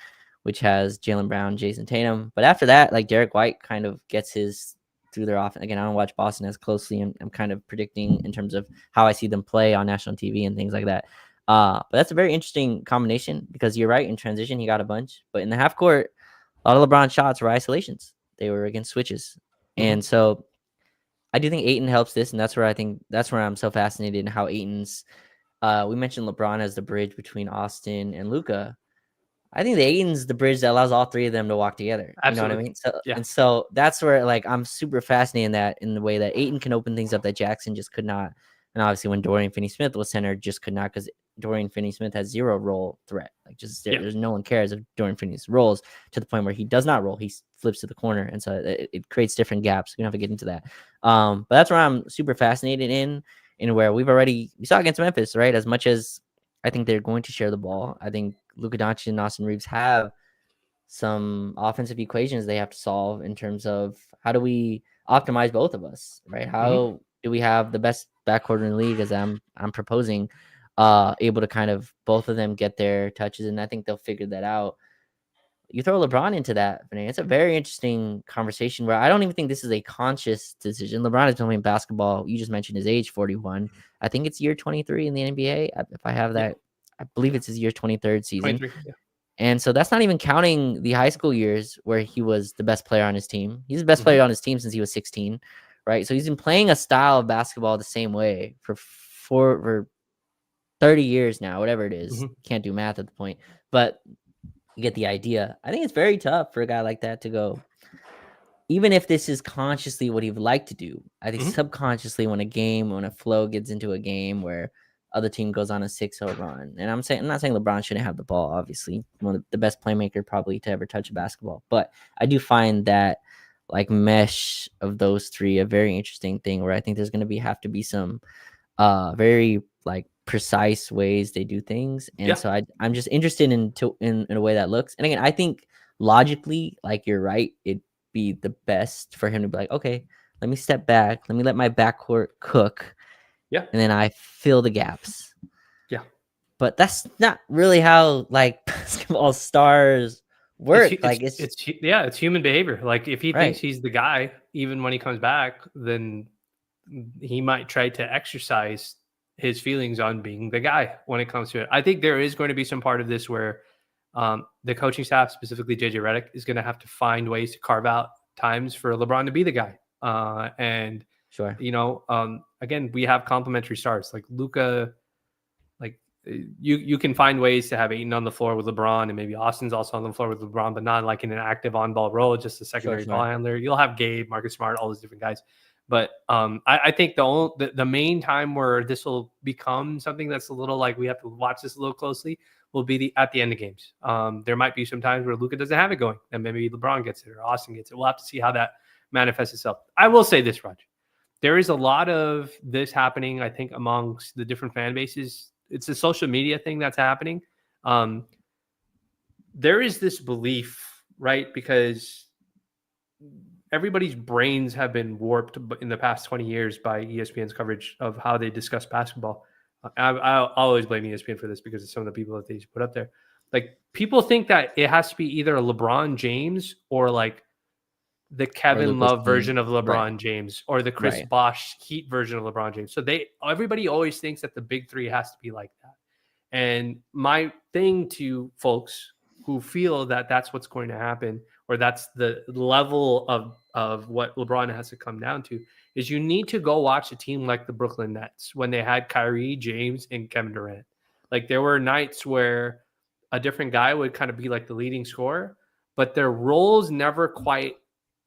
which has Jaylen Brown, Jason Tatum. But after that, like Derek White kind of gets his through their offense. Again, I don't watch Boston as closely, and I'm kind of predicting in terms of how I see them play on national TV and things like that. But that's a very interesting combination because you're right. In transition, he got a bunch, but in the half court, a lot of LeBron shots were isolations. They were against switches, and so I do think Ayton helps this, and that's where I'm so fascinated in how Ayton's. We mentioned LeBron as the bridge between Austin and Luka. I think the Ayton's the bridge that allows all 3 of them to walk together. Absolutely. You know what I mean? So and so that's where like I'm super fascinated in the way that Ayton can open things up that Jackson just could not. And obviously when Dorian Finney-Smith was center, just could not because Dorian Finney-Smith has 0 roll threat. Like there's no one cares if Dorian Finney-Smith rolls to the point where he does not roll. He flips to the corner. And so it creates different gaps. We don't have to get into that. But that's where I'm super fascinated in where we saw against Memphis, right? As much as I think they're going to share the ball, I think Luka Doncic and Austin Reaves have some offensive equations they have to solve in terms of how do we optimize both of us, right? How do we have the best backcourt in the league, as I'm proposing, able to kind of both of them get their touches, and I think they'll figure that out. you throw LeBron into that, Vinay, it's a very interesting conversation where I don't even think this is a conscious decision. LeBron has been playing basketball. You just mentioned his age, 41. I think it's year 23 in the NBA. If I have Yeah, that, I believe yeah, it's his year 23rd season. 23. Yeah. And so that's not even counting the high school years where he was the best player on his team. He's the best Hmm. player on his team since he was 16, right? So he's been playing a style of basketball the same way for 30 years now, whatever it is. Hmm. Can't do math at the point, but you get the idea. I think it's very tough for a guy like that to go, even if this is consciously what he would like to do. I think Hmm. subconsciously, when a flow gets into a game where other team goes on a 6-0 run, and I'm not saying LeBron shouldn't have the ball, obviously, one of the best playmaker probably to ever touch a basketball, but I do find that like mesh of those three a very interesting thing where I think there's going to have to be some very like precise ways they do things, and Yeah. so I'm just interested in a way that looks. And again, I think logically, like you're right, it'd be the best for him to be like, okay, let me step back, let me let my backcourt cook, Yeah. and then I fill the gaps. Yeah. But that's not really how like basketball stars work. Like it's Yeah, it's human behavior. Like if he thinks right, he's the guy, even when he comes back, then he might try to exercise his feelings on being the guy when it comes to it. I think there is going to be some part of this where the coaching staff, specifically JJ Redick, is going to have to find ways to carve out times for LeBron to be the guy. And sure, again, we have complementary stars like Luka. Like you can find ways to have Ayton on the floor with LeBron, and maybe Austin's also on the floor with LeBron, but not like in an active on ball role, just a sure, secondary ball sure, handler. You'll have Gabe, Marcus Smart, all those different guys. But I think the main time where this will become something that's a little like we have to watch this a little closely will be at the end of games. There might be some times where Luka doesn't have it going, and maybe LeBron gets it or Austin gets it. We'll have to see how that manifests itself. I will say this, Raj. There is a lot of this happening, I think, amongst the different fan bases. It's a social media thing that's happening. Um, there is this belief, right? Because everybody's brains have been warped in the past 20 years by ESPN's coverage of how they discuss basketball. I'll always blame ESPN for this because of some of the people that they put up there. Like people think that it has to be either a LeBron James or like the or Kevin Luca's Love team, version of right, LeBron James or the Chris right, Bosh Heat version of LeBron James. So everybody always thinks that the big three has to be like that. And my thing to folks who feel that that's what's going to happen, or that's the level of what LeBron has to come down to, is you need to go watch a team like the Brooklyn Nets when they had Kyrie, James, and Kevin Durant. Like there were nights where a different guy would kind of be like the leading scorer, but their roles never quite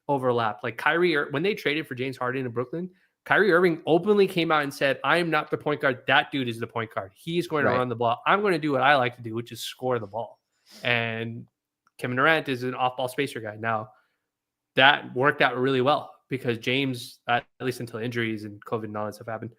overlapped. Like Kyrie, when they traded for James Harden in Brooklyn, Kyrie Irving openly came out and said, I am not the point guard. That dude is the point guard. He's going to right. run the ball. I'm going to do what I like to do, which is score the ball. And Kevin Durant is an off ball spacer guy. Now, that worked out really well because James, at least until injuries and COVID and all that stuff happened,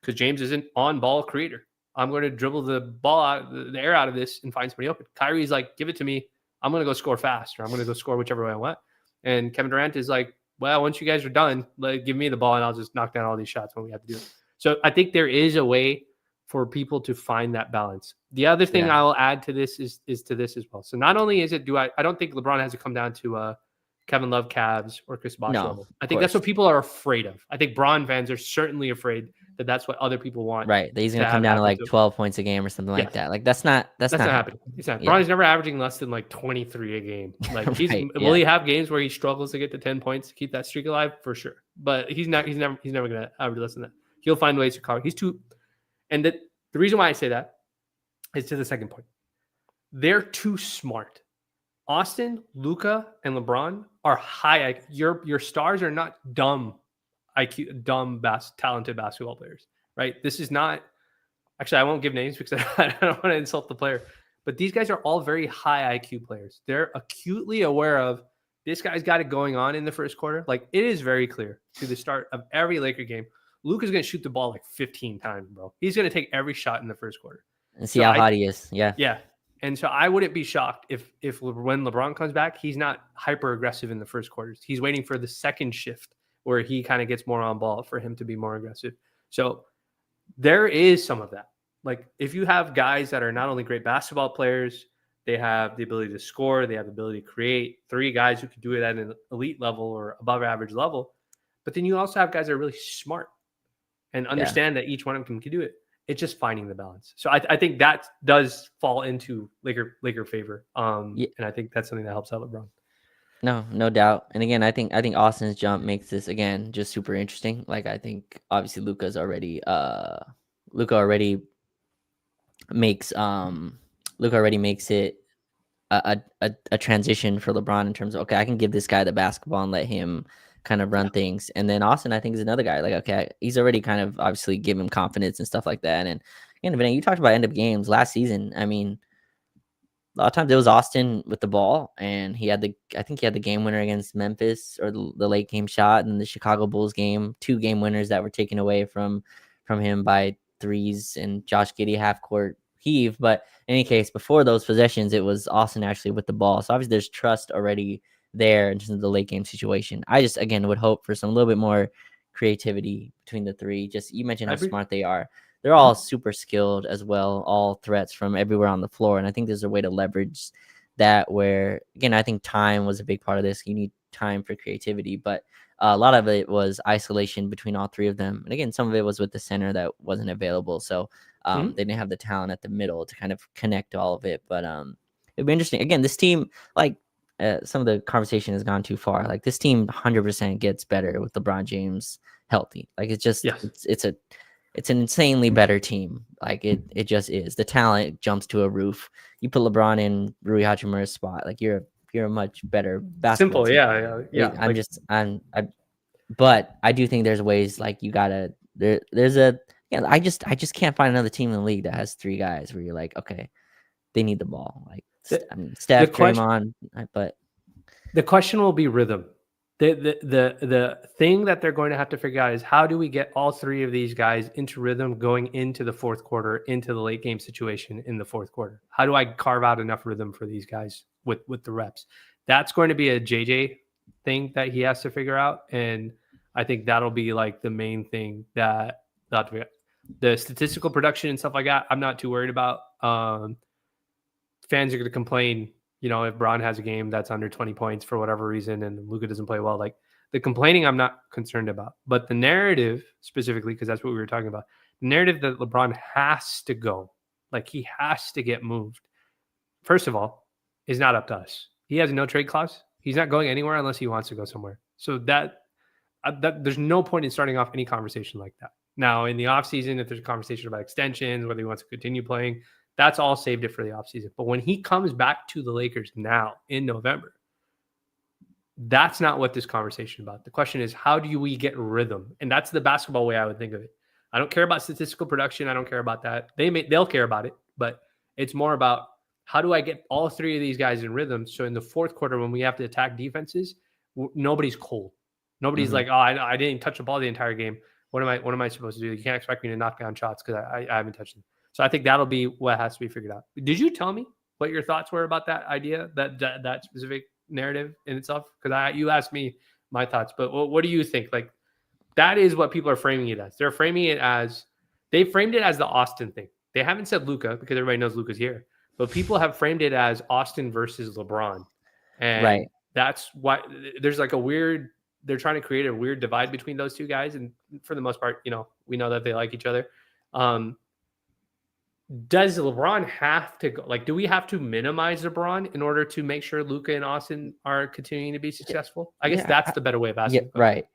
because James is an on ball creator. I'm going to dribble the ball out, the air out of this and find somebody open. Kyrie's like, give it to me. I'm going to go score fast, or I'm going to go score whichever way I want. And Kevin Durant is like, well, once you guys are done, give me the ball and I'll just knock down all these shots when we have to do it. So I think there is a way for people to find that balance. The other thing Yeah. I'll add to this is to this as well. So not only is it, I don't think LeBron has to come down to Kevin Love Cavs or Chris Bosh No, level. I of think that's course. what people are afraid of. I think Bron fans are certainly afraid that that's what other people want Right. That he's to gonna come have down to happen like to him. 12 points a game or something like Yes. that. Like that's not That's not happening. happening. It's not. Yeah. Bronny's never averaging less than like 23 a game. Like Right. will Yeah. he have games where he struggles to get to 10 points to keep that streak alive? For sure. But he's never gonna average less than that. He'll find ways to cover. He's too, and the reason why I say that is to the second point. They're too smart. Austin, Luka, and LeBron are high IQ. Your stars are not dumb IQ, talented basketball players, right? This is not. Actually, I won't give names because I don't want to insult the player. But these guys are all very high IQ players. They're acutely aware of this guy's got it going on in the first quarter. Like it is very clear to the start of every Laker game. Luka's going to shoot the ball like 15 times, bro. He's going to take every shot in the first quarter. And see So how hot he is. Yeah. yeah. And so I wouldn't be shocked if when LeBron comes back, he's not hyper aggressive in the first quarters. He's waiting for the second shift where he kind of gets more on ball for him to be more aggressive. So there is some of that. Like if you have guys that are not only great basketball players, They have the ability to score. They have the ability to create. 3 guys who can do it at an elite level or above average level. But then you also have guys that are really smart and understand that each one of them can do it. It's just finding the balance. So I think that does fall into Laker favor. And I think that's something that helps out LeBron. No doubt. And again, I think Austin's jump makes this again just super interesting. Like I think obviously Luka already makes it a transition for LeBron in terms of, okay, I can give this guy the basketball and let him kind of run things. And then Austin, I think, is another guy. Like, okay, he's already kind of obviously give him confidence and stuff like that. And Vinay, you talked about end of games last season. I mean, a lot of times it was Austin with the ball, and I think he had the game winner against Memphis, or the late game shot, and the Chicago Bulls game, 2 game winners that were taken away from him by threes and Josh Giddey half court heave. But in any case, before those possessions, it was Austin actually with the ball. So obviously there's trust already there in terms of the late game situation. I just, again, would hope for some a little bit more creativity between the 3. Just, you mentioned how smart they are. They're all super skilled as well, all threats from everywhere on the floor. And I think there's a way to leverage that where, again, I think time was a big part of this. You need time for creativity, but a lot of it was isolation between all 3 of them. And again, some of it was with the center that wasn't available. So they didn't have the talent at the middle to kind of connect all of it. But it'd be interesting. Again, this team, like some of the conversation has gone too far. Like this team 100% gets better with LeBron James healthy. Like it's just, it's an insanely better team. Like it just is. The talent jumps to a roof. You put LeBron in Rui Hachimura's spot, like you're a much better basketball team. But I do think there's ways, like you gotta I just can't find another team in the league that has 3 guys where you're like, okay, they need the ball. Like Steph, Draymond, but the question will be rhythm. The thing that they're going to have to figure out is how do we get all 3 of these guys into rhythm going into the fourth quarter, into the late game situation in the fourth quarter? How do I carve out enough rhythm for these guys with the reps? That's going to be a JJ thing that he has to figure out. And I think that'll be like the main thing that the statistical production and stuff like that, I'm not too worried about. Fans are going to complain, if Braun has a game that's under 20 points for whatever reason and Luka doesn't play well, like the complaining I'm not concerned about. But the narrative specifically, because that's what we were talking about, the narrative that LeBron has to go, like he has to get moved, first of all, is not up to us. He has no trade clause. He's not going anywhere unless he wants to go somewhere. So that there's no point in starting off any conversation like that. Now, in the offseason, if there's a conversation about extensions, whether he wants to continue playing, that's all saved it for the offseason. But when he comes back to the Lakers now in November, that's not what this conversation is about. The question is, how do we get rhythm? And that's the basketball way I would think of it. I don't care about statistical production. I don't care about that. They'll care about it, but it's more about how do I get all 3 of these guys in rhythm? So in the fourth quarter, when we have to attack defenses, nobody's cold. Nobody's like, oh, I didn't touch the ball the entire game. What am I supposed to do? You can't expect me to knock down shots because I haven't touched them. So I think that'll be what has to be figured out. Did you tell me what your thoughts were about that idea, that specific narrative in itself? Because you asked me my thoughts, but what do you think? Like that is what people are framing it as. They framed it as the Austin thing. They haven't said Luka because everybody knows Luka's here, but people have framed it as Austin versus LeBron, and that's why there's like they're trying to create a weird divide between those 2 guys, and for the most part, we know that they like each other. Does LeBron have to go? Like, do we have to minimize LeBron in order to make sure Luka and Austin are continuing to be successful? I guess that's the better way of asking. Right.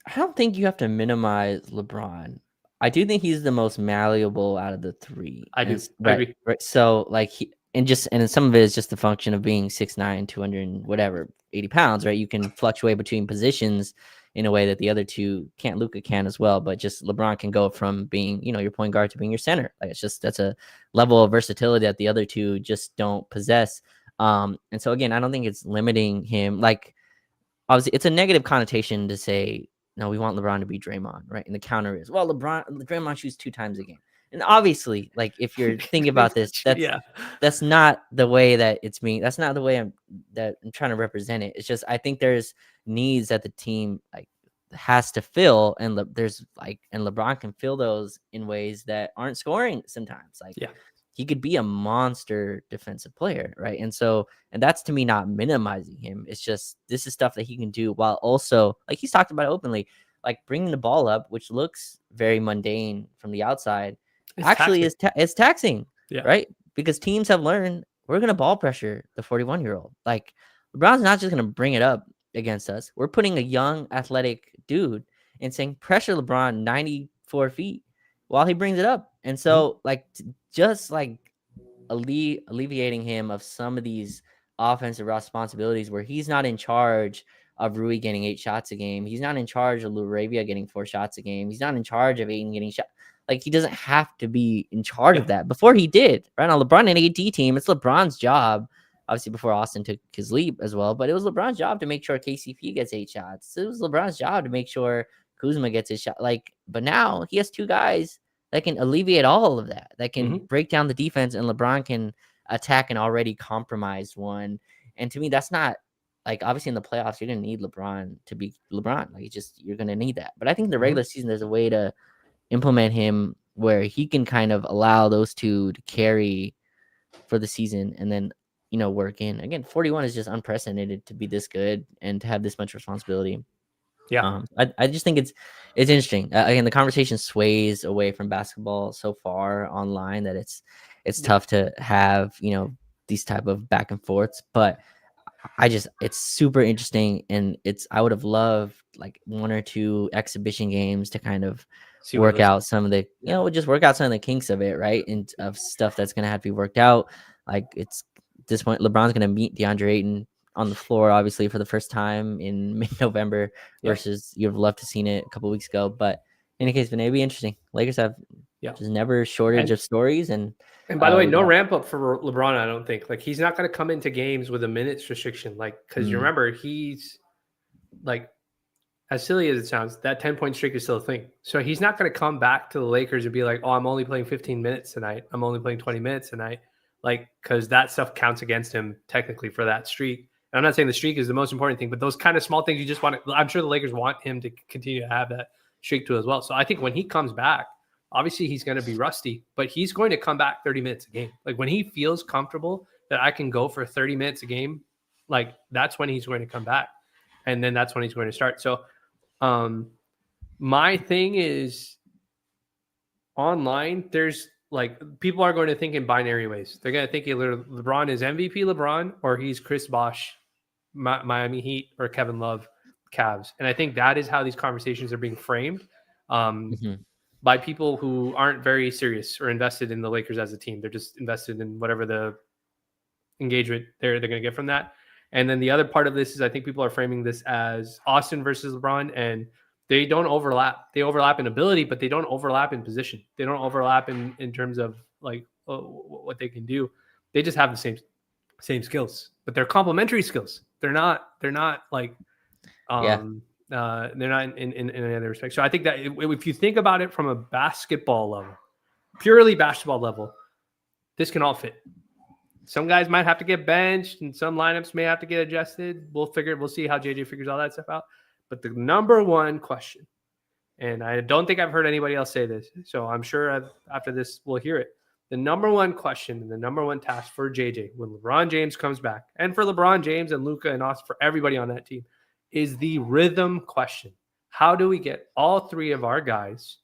I don't think you have to minimize LeBron. I do think he's the most malleable out of the 3. I do. Right. So like and some of it is just the function of being 6'9", 200 whatever, 80 pounds, right? You can fluctuate between positions in a way that the other 2 can't. Luka can as well, but just LeBron can go from being, your point guard to being your center. Like that's a level of versatility that the other 2 just don't possess. And so again, I don't think it's limiting him. Like obviously it's a negative connotation to say, no, we want LeBron to be Draymond, right? And the counter is, well, Draymond shoots 2 times a game. And obviously, like if you're thinking about this, that's not the way that it's being. That's not the way I'm trying to represent it. It's just I think there's needs that the team, like has to fill, and LeBron can fill those in ways that aren't scoring sometimes. Like Yeah. he could be a monster defensive player, right? And that's to me not minimizing him. It's just this is stuff that he can do while also, like he's talked about openly, like bringing the ball up, which looks very mundane from the outside, It's actually taxing. is taxing, Yeah. right? Because teams have learned we're gonna ball pressure the 41-year-old. Like LeBron's not just gonna bring it up against us. We're putting a young athletic dude and saying pressure LeBron 94 feet while he brings it up. And so just like alleviating him of some of these offensive responsibilities where he's not in charge of Rui getting 8 shots a game. He's not in charge of Laravia getting 4 shots a game. He's not in charge of Aiden getting shot. Like he doesn't have to be in charge Yeah. of that. Before he did, right? On LeBron and AD team, it's LeBron's job. Obviously, before Austin took his leap as well, but it was LeBron's job to make sure KCP gets 8 shots. It was LeBron's job to make sure Kuzma gets his shot. But now he has 2 guys that can alleviate all of that, that can break down the defense, and LeBron can attack an already compromised one. And to me, that's not like obviously in the playoffs, you're gonna need LeBron to be LeBron. Like you're gonna need that. But I think in the regular season, there's a way to implement him where he can kind of allow those two to carry for the season and then work in. Again, 41 is just unprecedented to be this good and to have this much responsibility. Yeah. I just think it's interesting. Again, the conversation sways away from basketball so far online that it's tough to have these type of back and forths. But it's super interesting, and I would have loved like 1 or 2 exhibition games to kind of work out some of the just work out some of the kinks of it, right? And of stuff that's gonna have to be worked out. Like it's at this point, LeBron's gonna meet DeAndre Ayton on the floor, obviously, for the first time in mid-November versus you'd have loved to seen it a couple weeks ago. But in any case, Vinay, it'd be interesting. Lakers have just never shortage of stories. And by the way, no ramp up for LeBron, I don't think. Like he's not going to come into games with a minutes restriction. Like because you remember he's like, as silly as it sounds, that 10-point streak is still a thing. So he's not going to come back to the Lakers and be like, "Oh, I'm only playing 15 minutes tonight. I'm only playing 20 minutes tonight." Like because that stuff counts against him technically for that streak. And I'm not saying the streak is the most important thing, but those kind of small things you just want to, I'm sure the Lakers want him to continue to have that streak too as well. So I think when he comes back, obviously he's going to be rusty, but he's going to come back 30 minutes a game. Like when he feels comfortable that I can go for 30 minutes a game, like that's when he's going to come back. And then that's when he's going to start. So my thing is online, there's like people are going to think in binary ways. They're going to think either LeBron is MVP LeBron or he's Chris Bosh, Miami Heat, or Kevin Love, Cavs. And I think that is how these conversations are being framed by people who aren't very serious or invested in the Lakers as a team. They're just invested in whatever the engagement they're going to get from that. And then the other part of this is I think people are framing this as Austin versus LeBron, and they don't overlap. They overlap in ability, but they don't overlap in position. They don't overlap in terms of like what they can do. They just have the same skills, but they're complementary skills. They're not like they're not in any other respect. So I think that if you think about it from a basketball level, purely basketball level, this can all fit. Some guys might have to get benched and some lineups may have to get adjusted. We'll see how JJ figures all that stuff out. But the number one question, and I don't think I've heard anybody else say this, so I'm sure after this we'll hear it. The number one question and the number one task for JJ when LeBron James comes back, and for LeBron James and Luka and Austin, for everybody on that team, is the rhythm question. How do we get all 3 of our guys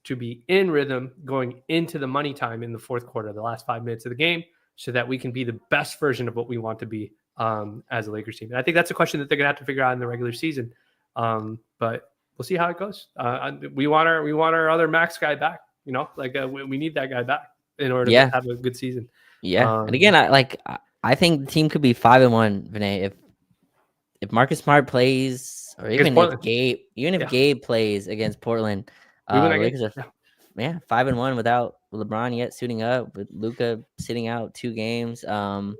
to be in rhythm going into the money time in the fourth quarter, the last 5 minutes of the game, so that we can be the best version of what we want to be as a Lakers team? And I think that's a question that they're going to have to figure out in the regular season. But we'll see how it goes. We want our other max guy back. We need that guy back in order to have a good season. Yeah, and again, I think the team could be 5-1, Vinay, if Marcus Smart plays, or even if Gabe plays against Portland. Lakers are 5-1 without LeBron yet suiting up, with Luka sitting out 2 games. I'm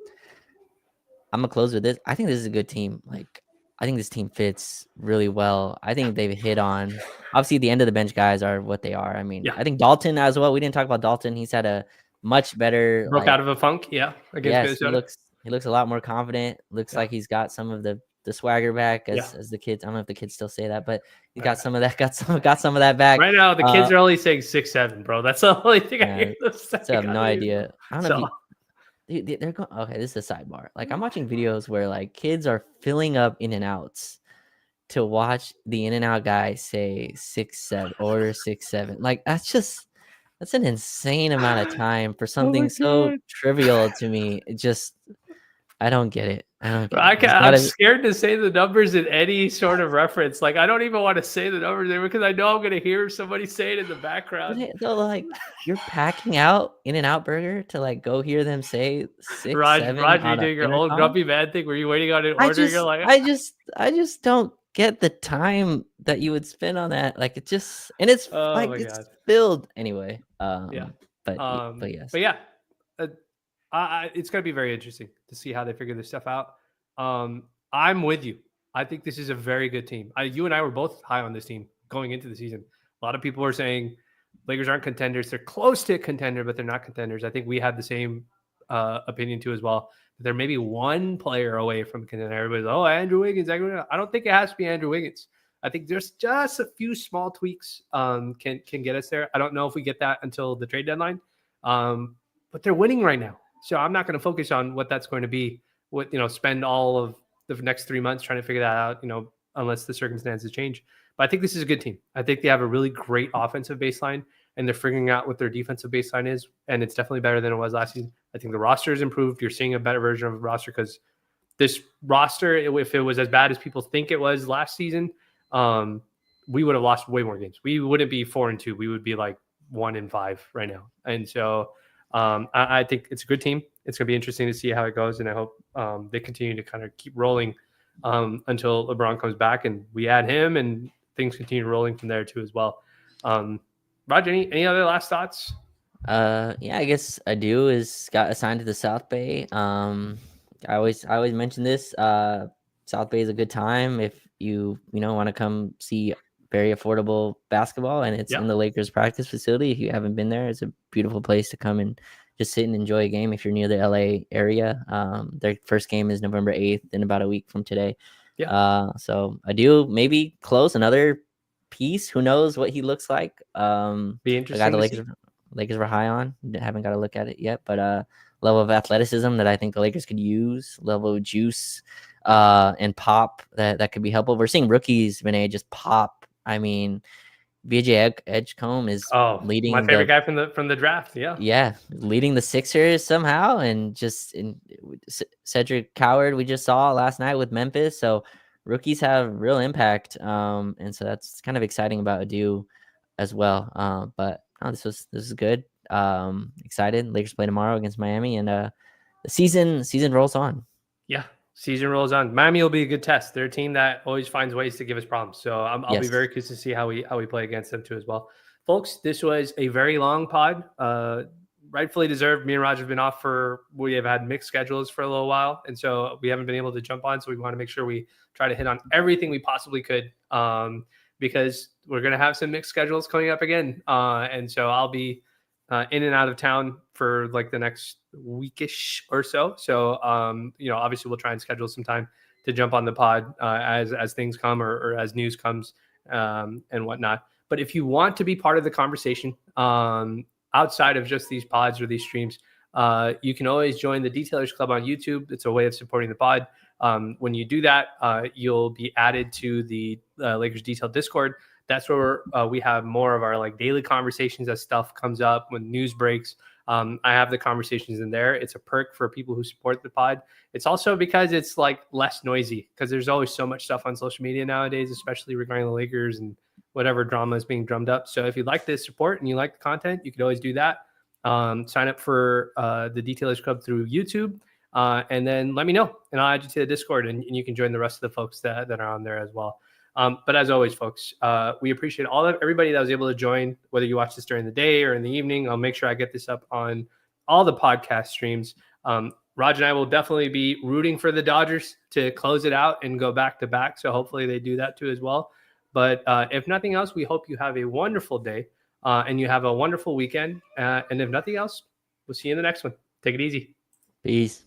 gonna close with this. I think this is a good team. Like I think this team fits really well. I think they've hit on, obviously the end of the bench guys are what they are. I mean, I think Dalton as well. We didn't talk about Dalton. He's had a much better broke out of a funk. Against Minnesota. He looks a lot more confident. Looks like he's got some of the the swagger back, Yeah. as the kids. I don't know if the kids still say that, but he got some of that. Got some of that back. Right now, the kids are only saying 6'7", bro. That's the only thing I hear them say. Still have no idea. I don't know So, if they're going. Okay, this is a sidebar. Like, I'm watching videos where like kids are filling up In-N-Outs to watch the In-N-Out guy say 6'7", order 6'7". Like, that's an insane amount of time for something so God. trivial to me. It just, I don't get it. I don't get it. I'm scared to say the numbers in any sort of reference. Like, I don't even want to say the numbers there because I know I'm going to hear somebody say it in the background. They're like, you're packing out In-N-Out Burger to like go hear them say 6, 7 Raj, you on an doing your old intercom? grumpy man thing? Were you waiting on an order? You're like, I just don't get the time that you would spend on that. Like, it just, and it's oh like, my it's God. filled anyway. Yeah. But yes. But yeah, it's going to be very interesting to see how they figure this stuff out. I'm with you. I think this is a very good team. You and I were both high on this team going into the season. A lot of people were saying Lakers aren't contenders. They're close to a contender, but they're not contenders. I think we had the same opinion too as well. They're maybe one player away from contender. Everybody's, Andrew Wiggins. I don't think it has to be Andrew Wiggins. I think there's just a few small tweaks can get us there. I don't know if we get that until the trade deadline, but they're winning right now. So I'm not going to focus on what that's going to be. Spend all of the next 3 months trying to figure that out. Unless the circumstances change. But I think this is a good team. I think they have a really great offensive baseline, and they're figuring out what their defensive baseline is, and it's definitely better than it was last season. I think the roster has improved. You're seeing a better version of the roster because this roster, if it was as bad as people think it was last season, we would have lost way more games. We wouldn't be 4-2. We would be like 1-5 right now. And so I think it's a good team. It's going to be interesting to see how it goes, and I hope they continue to kind of keep rolling until LeBron comes back and we add him, and things continue rolling from there too as well. Roger, any other last thoughts? Yeah, I guess Adu got assigned to the South Bay. I always mention this. South Bay is a good time if you want to come see very affordable basketball, and it's in the Lakers practice facility. If you haven't been there, it's a beautiful place to come and just sit and enjoy a game if you're near the LA area. Their first game is November 8th, in about a week from today. So maybe close another piece. Who knows what he looks like? Be interesting. The Lakers were high on. Haven't got to look at it yet, but level of athleticism that I think the Lakers could use, level of juice and pop that could be helpful. We're seeing rookies, Vinay, just pop. I mean, VJ Edgecombe is leading my favorite guy from the draft. Yeah, leading the Sixers somehow, and Cedric Coward we just saw last night with Memphis. So rookies have real impact, and so that's kind of exciting about Adu as well. But this is good. Excited. Lakers play tomorrow against Miami, and the season rolls on. Yeah. Season rolls on. Miami will be a good test. They're a team that always finds ways to give us problems. So I'll be very curious to see how we play against them too as well. Folks, this was a very long pod. Rightfully deserved. Me and Roger have been we have had mixed schedules for a little while. And so we haven't been able to jump on. So we want to make sure we try to hit on everything we possibly could because we're going to have some mixed schedules coming up again. And so I'll be in and out of town for like the next weekish or so. So, obviously we'll try and schedule some time to jump on the pod as things come or as news comes and whatnot. But if you want to be part of the conversation outside of just these pods or these streams, you can always join the Detailers Club on YouTube. It's a way of supporting the pod. When you do that, you'll be added to the Lakers Detail Discord. That's where we have more of our like daily conversations as stuff comes up when news breaks. I have the conversations in there. It's a perk for people who support the pod. It's also because it's like less noisy because there's always so much stuff on social media nowadays, especially regarding the Lakers and whatever drama is being drummed up. So if you'd like this support and you like the content, you could always do that. Sign up for the Detailers Club through YouTube. And then let me know and I'll add you to the Discord and you can join the rest of the folks that are on there as well. But as always, folks, we appreciate everybody that was able to join, whether you watch this during the day or in the evening. I'll make sure I get this up on all the podcast streams. Raj and I will definitely be rooting for the Dodgers to close it out and go back to back. So hopefully they do that too as well. But if nothing else, we hope you have a wonderful day and you have a wonderful weekend. And if nothing else, we'll see you in the next one. Take it easy. Peace.